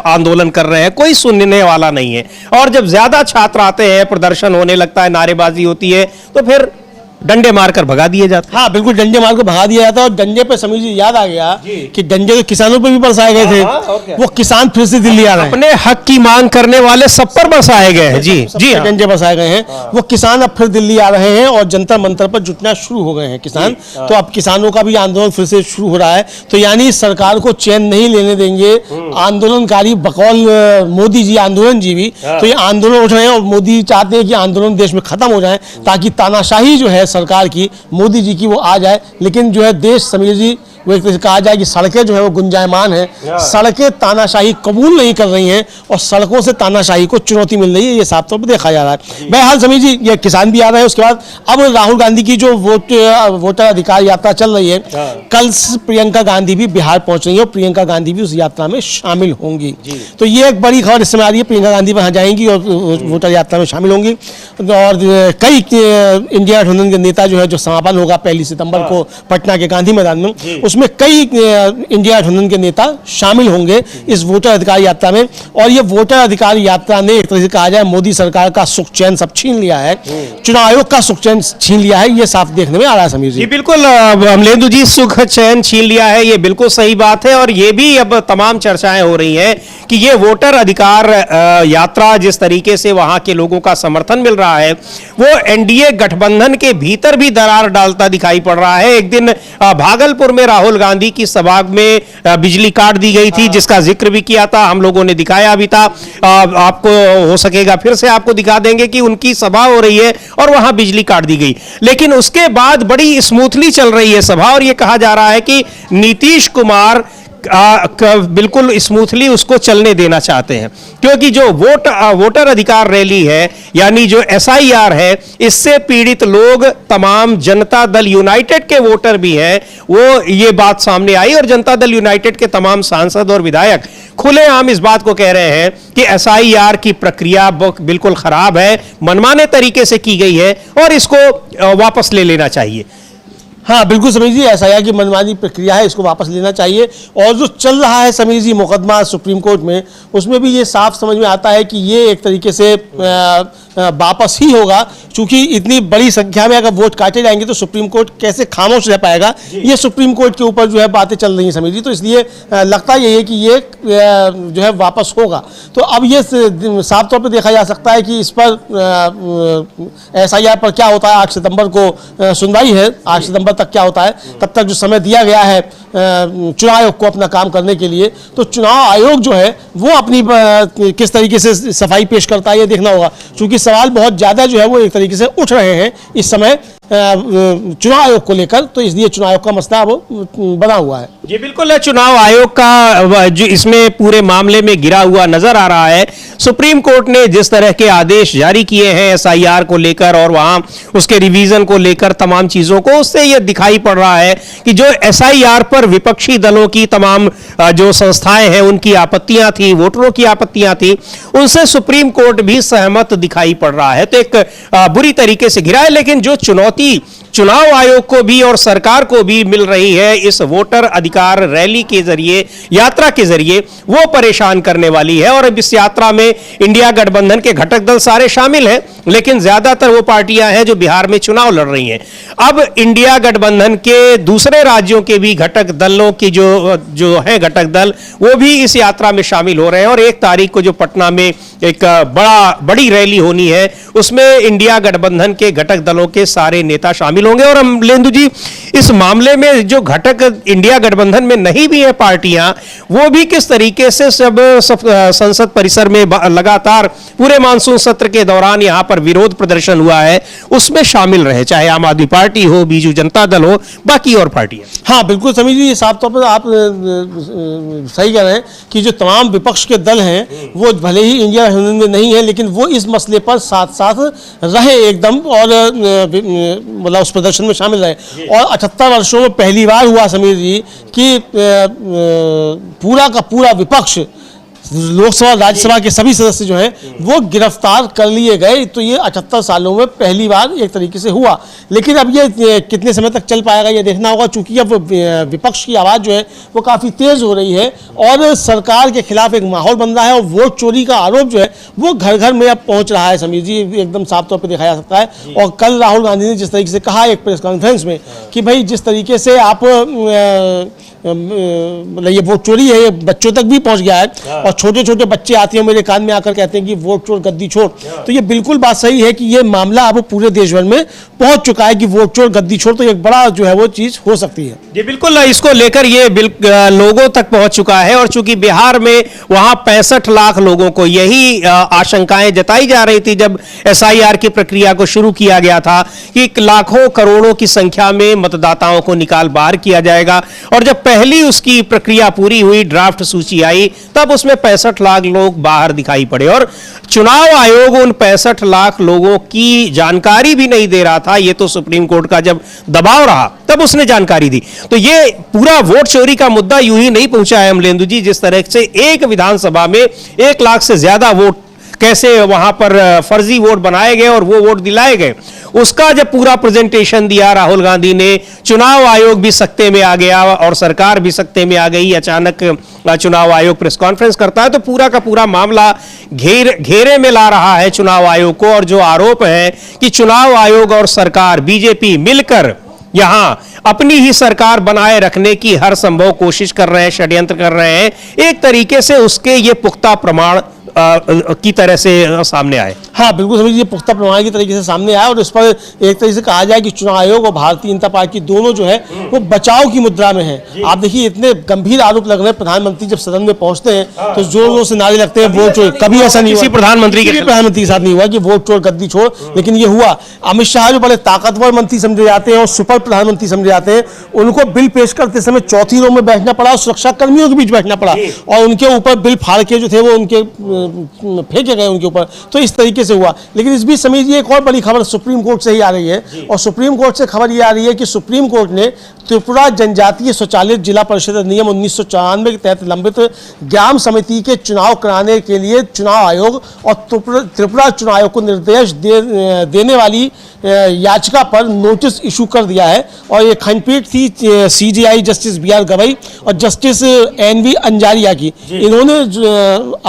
आंदोलन कर रहे हैं, कोई सुनने वाला नहीं है। और जब ज्यादा छात्र आते हैं, प्रदर्शन होने लगता है, नारेबाजी होती है, तो फिर डंडे मारकर भगा दिए जाते हैं। हाँ बिल्कुल, डंडे मारकर भगा दिया जाता है। और डंडे पे समीर जी याद आ गया कि डंडे तो किसानों पे भी बरसाए गए थे। वो किसान फिर से दिल्ली आ रहे हैं, अपने हक की मांग करने वाले सब पर बरसाए गए हैं। जी जी, डंडे बरसाए गए हैं। वो किसान अब फिर दिल्ली आ रहे हैं और जंतर मंतर पर जुटना शुरू हो गए हैं किसान। तो अब किसानों का भी आंदोलन फिर से शुरू हो रहा है। तो यानी सरकार को चैन नहीं लेने देंगे आंदोलनकारी, बकौल मोदी जी आंदोलन जीवी। तो ये आंदोलन उठ रहे हैं और मोदी चाहते हैं कि आंदोलन देश में खत्म हो जाए, ताकि तानाशाही जो है सरकार की, मोदी जी की, वो आ जाए। लेकिन जो है देश, समीर जी, वो एक तरह से कहा जाए कि सड़कें जो है वो गुंजायमान है। सड़कें तानाशाही कबूल नहीं कर रही हैं और सड़कों से तानाशाही को चुनौती मिल रही है। ये साफ तौर पर देखा जा रहा है। बहरहाल समीर जी, ये किसान भी आ रहे हैं। उसके बाद अब राहुल गांधी की जो वोटर अधिकार यात्रा चल रही है, कल प्रियंका गांधी भी बिहार पहुंच रही है और प्रियंका गांधी भी उस यात्रा में शामिल होंगी। तो ये एक बड़ी खबर इस समय आ रही है। प्रियंका गांधी वहां जाएंगी और वोटर यात्रा में शामिल होंगी। और कई इंडिया गठबंधन के नेता जो है, जो समापन होगा 1 सितंबर को पटना के गांधी मैदान में, उसमें कई इंडिया गठबंधन के नेता शामिल होंगे इस वोटर अधिकार यात्रा में। और ये वोटर अधिकार यात्रा ने एक तरह से कहा जाए मोदी सरकार का सुख चैन सब छीन लिया है, चुनाव आयोग का सुख चैन छीन लिया है। ये साफ देखने में आ रहा है समीर जी। बिल्कुल अमलेंदु जी, सुख चैन छीन लिया है, ये बिल्कुल सही बात है। और ये भी अब तमाम चर्चाएं हो रही हैं कि ये वोटर अधिकार यात्रा, जिस तरीके से वहां के लोगों का समर्थन मिल रहा है, वो एनडीए गठबंधन के भीतर भी दरार डालता दिखाई पड़ रहा है। एक दिन भागलपुर में राहुल गांधी की सभा में बिजली काट दी गई थी, जिसका जिक्र भी किया था, हम लोगों ने दिखाया भी था। आपको हो सकेगा फिर से आपको दिखा देंगे कि उनकी सभा हो रही है और वहां बिजली काट दी गई। लेकिन उसके बाद बड़ी स्मूथली चल रही है सभा, और यह कहा जा रहा है कि नीतीश कुमार बिल्कुल स्मूथली उसको चलने देना चाहते हैं, क्योंकि जो वोटर अधिकार रैली है, यानी जो एसआईआर है, इससे पीड़ित लोग, तमाम जनता दल यूनाइटेड के वोटर भी हैं, वो ये बात सामने आई। और जनता दल यूनाइटेड के तमाम सांसद और विधायक खुलेआम इस बात को कह रहे हैं कि एसआईआर की प्रक्रिया बिल्कुल खराब है, मनमाने तरीके से की गई है और इसको वापस ले लेना चाहिए। हाँ बिल्कुल समीर जी, एसआईआर की मनमानी प्रक्रिया है, इसको वापस लेना चाहिए। और जो चल रहा है समीर जी मुकदमा सुप्रीम कोर्ट में, उसमें भी ये साफ समझ में आता है कि ये एक तरीके से वापस ही होगा, क्योंकि इतनी बड़ी संख्या में अगर वोट काटे जाएंगे तो सुप्रीम कोर्ट कैसे खामोश रह पाएगा। ये सुप्रीम कोर्ट के ऊपर जो है बातें चल रही हैं समीर जी। तो इसलिए लगता यही है कि ये जो है वापस होगा। तो अब ये साफ तौर पर देखा जा सकता है कि इस पर एसआईआर पर क्या होता है। 8 सितंबर को सुनवाई है, 8 सितंबर तक क्या होता है, तब तक जो समय दिया गया है चुनाव आयोग को अपना काम करने के लिए, तो चुनाव आयोग जो है वो अपनी किस तरीके से सफाई पेश करता है ये देखना होगा। क्योंकि सवाल बहुत ज्यादा जो है वो एक तरीके से उठ रहे हैं इस समय चुनाव आयोग को लेकर, तो इसलिए चुनाव आयोग का मसला वो बना हुआ है। ये बिल्कुल है, चुनाव आयोग का जो इसमें पूरे मामले में गिरा हुआ नजर आ रहा है। सुप्रीम कोर्ट ने जिस तरह के आदेश जारी किए हैं एसआईआर को लेकर और वहां उसके रिवीजन को लेकर तमाम चीजों को, उससे यह दिखाई पड़ रहा है कि जो एसआईआर पर विपक्षी दलों की तमाम जो संस्थाएं हैं उनकी आपत्तियां थी, वोटरों की आपत्तियां थी, उनसे सुप्रीम कोर्ट भी सहमत दिखाई पड़ रहा है। तो एक बुरी तरीके से गिरा है। लेकिन जो चुनौती चुनाव आयोग को भी और सरकार को भी मिल रही है इस वोटर अधिकार रैली के जरिए, यात्रा के जरिए, वो परेशान करने वाली है। और इस यात्रा में इंडिया गठबंधन के घटक दल सारे शामिल हैं, लेकिन ज्यादातर वो पार्टियां हैं जो बिहार में चुनाव लड़ रही हैं। अब इंडिया गठबंधन के दूसरे राज्यों के भी घटक दलों की जो है घटक दल, वो भी इस यात्रा में शामिल हो रहे हैं। और 1 तारीख को जो पटना में एक बड़ी रैली होनी है, उसमें इंडिया गठबंधन के घटक दलों के सारे नेता शामिल होंगे। और अमलेंदु जी, इस मामले में जो घटक इंडिया गठबंधन में नहीं भी है पार्टियां, वो भी किस तरीके से सब संसद परिसर में लगातार पूरे मानसून सत्र के दौरान यहां पर विरोध प्रदर्शन हुआ है, उसमें शामिल रहे, चाहे आम आदमी पार्टी हो, बीजू जनता दल हो, बाकी और पार्टियां। हाँ बिल्कुल समीर जी, साफ तौर पर आप सही कह रहे हैं कि जो तमाम विपक्ष के दल हैं वो भले ही इंडिया गठबंधन में नहीं है, लेकिन वो इस मसले पर साथ साथ रहे एकदम, और मतलब उस प्रदर्शन में शामिल रहे। और 78 वर्षों में पहली बार हुआ समीर जी कि पूरा का पूरा विपक्ष, लोकसभा राज्यसभा के सभी सदस्य जो हैं वो गिरफ्तार कर लिए गए। तो ये 78 सालों में पहली बार एक तरीके से हुआ। लेकिन अब ये कितने समय तक चल पाएगा ये देखना होगा, चूंकि अब विपक्ष की आवाज़ जो है वो काफ़ी तेज़ हो रही है और सरकार के खिलाफ एक माहौल बन रहा है और वोट चोरी का आरोप जो है वो घर घर में अब पहुंच रहा है। समीर जी, एकदम साफ तौर पर देखा जा सकता है। और कल राहुल गांधी ने जिस तरीके से कहा एक प्रेस कॉन्फ्रेंस में कि भाई जिस तरीके से आप मतलब ये वोट चोरी है ये बच्चों तक भी पहुंच गया है और छोटे छोटे बच्चे आते हैं मेरे कान में आकर कहते हैं कि वोट चोर गद्दी छोड़। तो ये बिल्कुल बात सही है कि ये मामला अब पूरे देश भर में पहुंच चुका है कि वोट चोर गद्दी छोड़ तो एक बड़ा जो है वो चीज हो सकती है। जी बिल्कुल, इसको लेकर ये लोगों तक पहुंच चुका है। और चूंकि बिहार में वहां 65 लाख लोगों को यही आशंकाएं जताई जा रही थी जब SIR की प्रक्रिया को शुरू किया गया था कि लाखों करोड़ों की संख्या में मतदाताओं को निकाल बाहर किया जाएगा। और जब पहली उसकी प्रक्रिया पूरी हुई, ड्राफ्ट सूची आई, तब उसमें 65 लाख लोग बाहर दिखाई पड़े और चुनाव आयोग उन 65 लाख लोगों की जानकारी भी नहीं दे रहा था। ये तो सुप्रीम कोर्ट का जब दबाव रहा तब उसने जानकारी दी। तो ये पूरा वोट चोरी का मुद्दा यूं ही नहीं पहुंचा है अमलेंदु जी, जिस तरह से एक विधानसभा में 1 लाख से ज्यादा वोट कैसे वहां पर फर्जी वोट बनाए गए और वो वोट दिलाए गए, उसका जब पूरा प्रेजेंटेशन दिया राहुल गांधी ने, चुनाव आयोग भी सकते में आ गया और सरकार भी सकते में आ गई। अचानक चुनाव आयोग प्रेस कॉन्फ्रेंस करता है तो पूरा का पूरा मामला घेरे में ला रहा है चुनाव आयोग को। और जो आरोप है कि चुनाव आयोग और सरकार बीजेपी मिलकर यहां अपनी ही सरकार बनाए रखने की हर संभव कोशिश कर रहे हैं, षड्यंत्र कर रहे हैं, एक तरीके से उसके ये पुख्ता प्रमाण की तरह से सामने आए। हाँ बिल्कुल समझिए, पुख्ता प्रमाण की तरीके से सामने आया। और इस पर एक तरीके से कहा जाए कि चुनाव आयोग और भारतीय जनता पार्टी दोनों जो है वो बचाव की मुद्रा में है। आप देखिए इतने गंभीर आरोप लग रहे हैं, प्रधानमंत्री जब सदन में पहुंचते हैं तो जोर जोर से नारे लगते हैं वोट चोर। कभी ऐसा नहीं हुआ प्रधानमंत्री के साथ नहीं हुआ कि वोट चोर गद्दी छोड़, लेकिन ये हुआ। अमित शाह जो बड़े ताकतवर मंत्री समझे जाते हैं और सुपर प्रधानमंत्री समझे जाते हैं, उनको बिल पेश करते समय चौथी रो में बैठना पड़ा और सुरक्षा कर्मियों के बीच बैठना पड़ा और उनके ऊपर बिल फाड़ के जो थे वो उनके फेंके गए उनके ऊपर। तो इस तरीके से हुआ। लेकिन इस बीच समझिए एक और बड़ी खबर सुप्रीम कोर्ट से ही आ रही है और सुप्रीम कोर्ट से खबर ये आ रही है कि सुप्रीम कोर्ट ने त्रिपुरा जनजातीय स्वचालित जिला परिषद अधिनियम 1994 के तहत लंबित ग्राम समिति के चुनाव कराने के लिए चुनाव आयोग और त्रिपुरा चुनाव आयोग को निर्देश देने वाली याचिका पर नोटिस इशू कर दिया है। और ये खंडपीठ थी CJI जस्टिस BR गवई और जस्टिस NV अंजारिया की। इन्होंने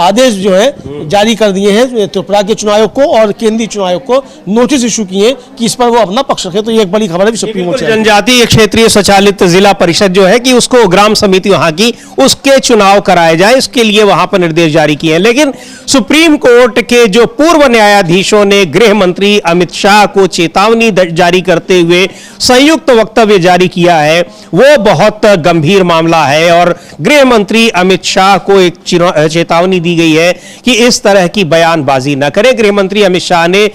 आदेश जो है जारी कर दिए हैं त्रिपुरा के चुनाव आयोग को और केंद्रीय चुनाव आयोग को नोटिस इशू किए कि इस पर वो अपना पक्ष रखे। तो ये एक बड़ी खबर है सुप्रीम कोर्ट से। जनजातीय क्षेत्रीय स्वचालित जिला परिषद जो है कि उसको ग्राम समिति वहां की उसके चुनाव कराए जाए, इसके लिए वहां पर निर्देश जारी किए हैं। लेकिन सुप्रीम कोर्ट के जो पूर्व न्यायाधीशों ने गृह मंत्री अमित शाह को चेतावनी जारी करते हुए संयुक्त वक्तव्य जारी किया है, वो बहुत गंभीर मामला है। और गृह मंत्री अमित शाह को एक चेतावनी दी गई है कि इस तरह की बयानबाजी न करें। गृह मंत्री अमित शाह ने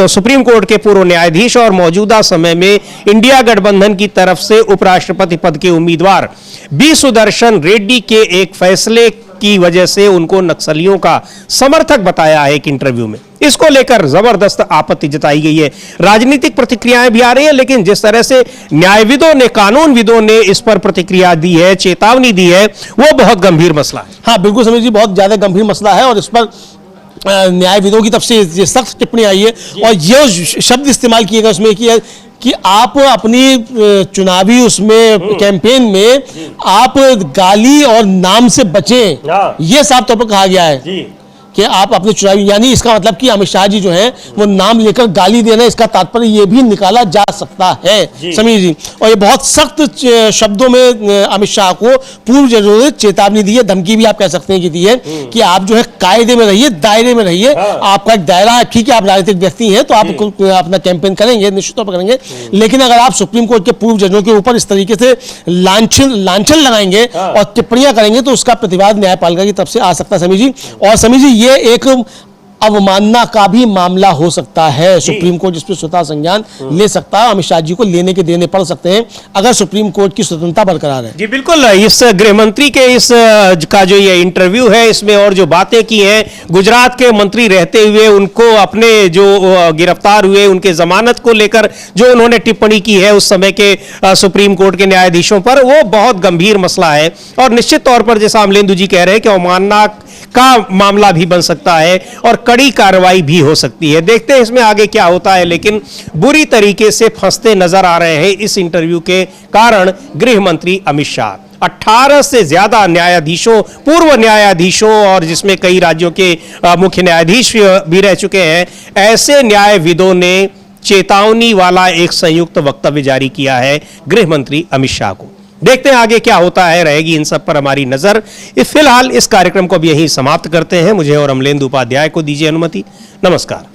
सुप्रीम कोर्ट के पूर्व न्यायाधीश और मौजूदा समय में इंडिया गठबंधन की तरफ से उपराष्ट्रपति पद के उम्मीदवार बी सुदर्शन रेड्डी के एक फैसले की वजह से उनको नक्सलियों का समर्थक बताया है एक इंटरव्यू में। इसको लेकर जबरदस्त आपत्ति जताई गई है। राजनीतिक प्रतिक्रियाएं भी आ रही हैं, लेकिन जिस तरह से न्यायविदों ने, कानूनविदों ने इस पर प्रतिक्रिया दी है, चेतावनी दी है, वो बहुत गंभीर मसला है। हाँ बिल्कुल समझ जी, बहुत ज्यादा गंभीर मसला है और इस पर न्यायविदों की तरफ से ये सख्त टिप्पणी आई है और ये शब्द इस्तेमाल किए गए उसमें कि आप अपनी चुनावी उसमें कैंपेन में आप गाली और नाम से बचें, ये साफ तौर पर कहा गया है कि आप अपने चुनावी, यानी इसका मतलब कि अमित शाह जी जो हैं वो नाम लेकर गाली दे रहे हैं, इसका तात्पर्य ये भी निकाला जा सकता है समीर जी। और ये बहुत सख्त शब्दों में अमित शाह को पूर्व जरूर चेतावनी दी है, धमकी भी आप कह सकते हैं कि दी है कि आप जो है कायदे में रहिए, दायरे में रहिए। आपका एक दायरा है, ठीक है, आप राजनीतिक व्यक्ति हैं तो आप अपना कैंपेन करेंगे, निश्चित तौर पर करेंगे, लेकिन अगर आप सुप्रीम कोर्ट के पूर्व जजों के ऊपर इस तरीके से लांछन लगाएंगे और टिप्पणियां करेंगे तो उसका प्रतिवाद न्यायपालिका की तरफ से आ सकता है समीर जी। और समीर जी ये एक अवमानना का भी मामला हो सकता है। सुप्रीम कोर्ट इस पर स्वतः संज्ञान ले सकता है। अमित शाह जी को लेने के देने पड़ सकते हैं अगर सुप्रीम कोर्ट की स्वतंत्रता बरकरार है। जी बिल्कुल, इस गृह मंत्री के इस का जो ये इंटरव्यू है, इसमें और जो बातें की हैं, गुजरात के मंत्री रहते हुए उनको अपने जो गिरफ्तार हुए उनके जमानत को लेकर जो उन्होंने टिप्पणी की है उस समय के सुप्रीम कोर्ट के न्यायाधीशों पर, वो बहुत गंभीर मसला है और निश्चित तौर पर जैसा अमलेंदु जी कह रहे हैं कि अवमानना का मामला भी बन सकता है और कड़ी कार्रवाई भी हो सकती है। देखते हैं इसमें आगे क्या होता है, लेकिन बुरी तरीके से फंसते नजर आ रहे हैं इस इंटरव्यू के कारण गृह मंत्री अमित शाह। 18 से ज्यादा न्यायाधीशों, पूर्व न्यायाधीशों और जिसमें कई राज्यों के मुख्य न्यायाधीश भी रह चुके हैं, ऐसे न्यायविदों ने चेतावनी वाला एक संयुक्त वक्तव्य जारी किया है गृह मंत्री अमित शाह को। देखते हैं आगे क्या होता है, रहेगी इन सब पर हमारी नजर। फिलहाल इस कार्यक्रम को अब यहीं समाप्त करते हैं। मुझे और अमलेंदु उपाध्याय को दीजिए अनुमति। नमस्कार।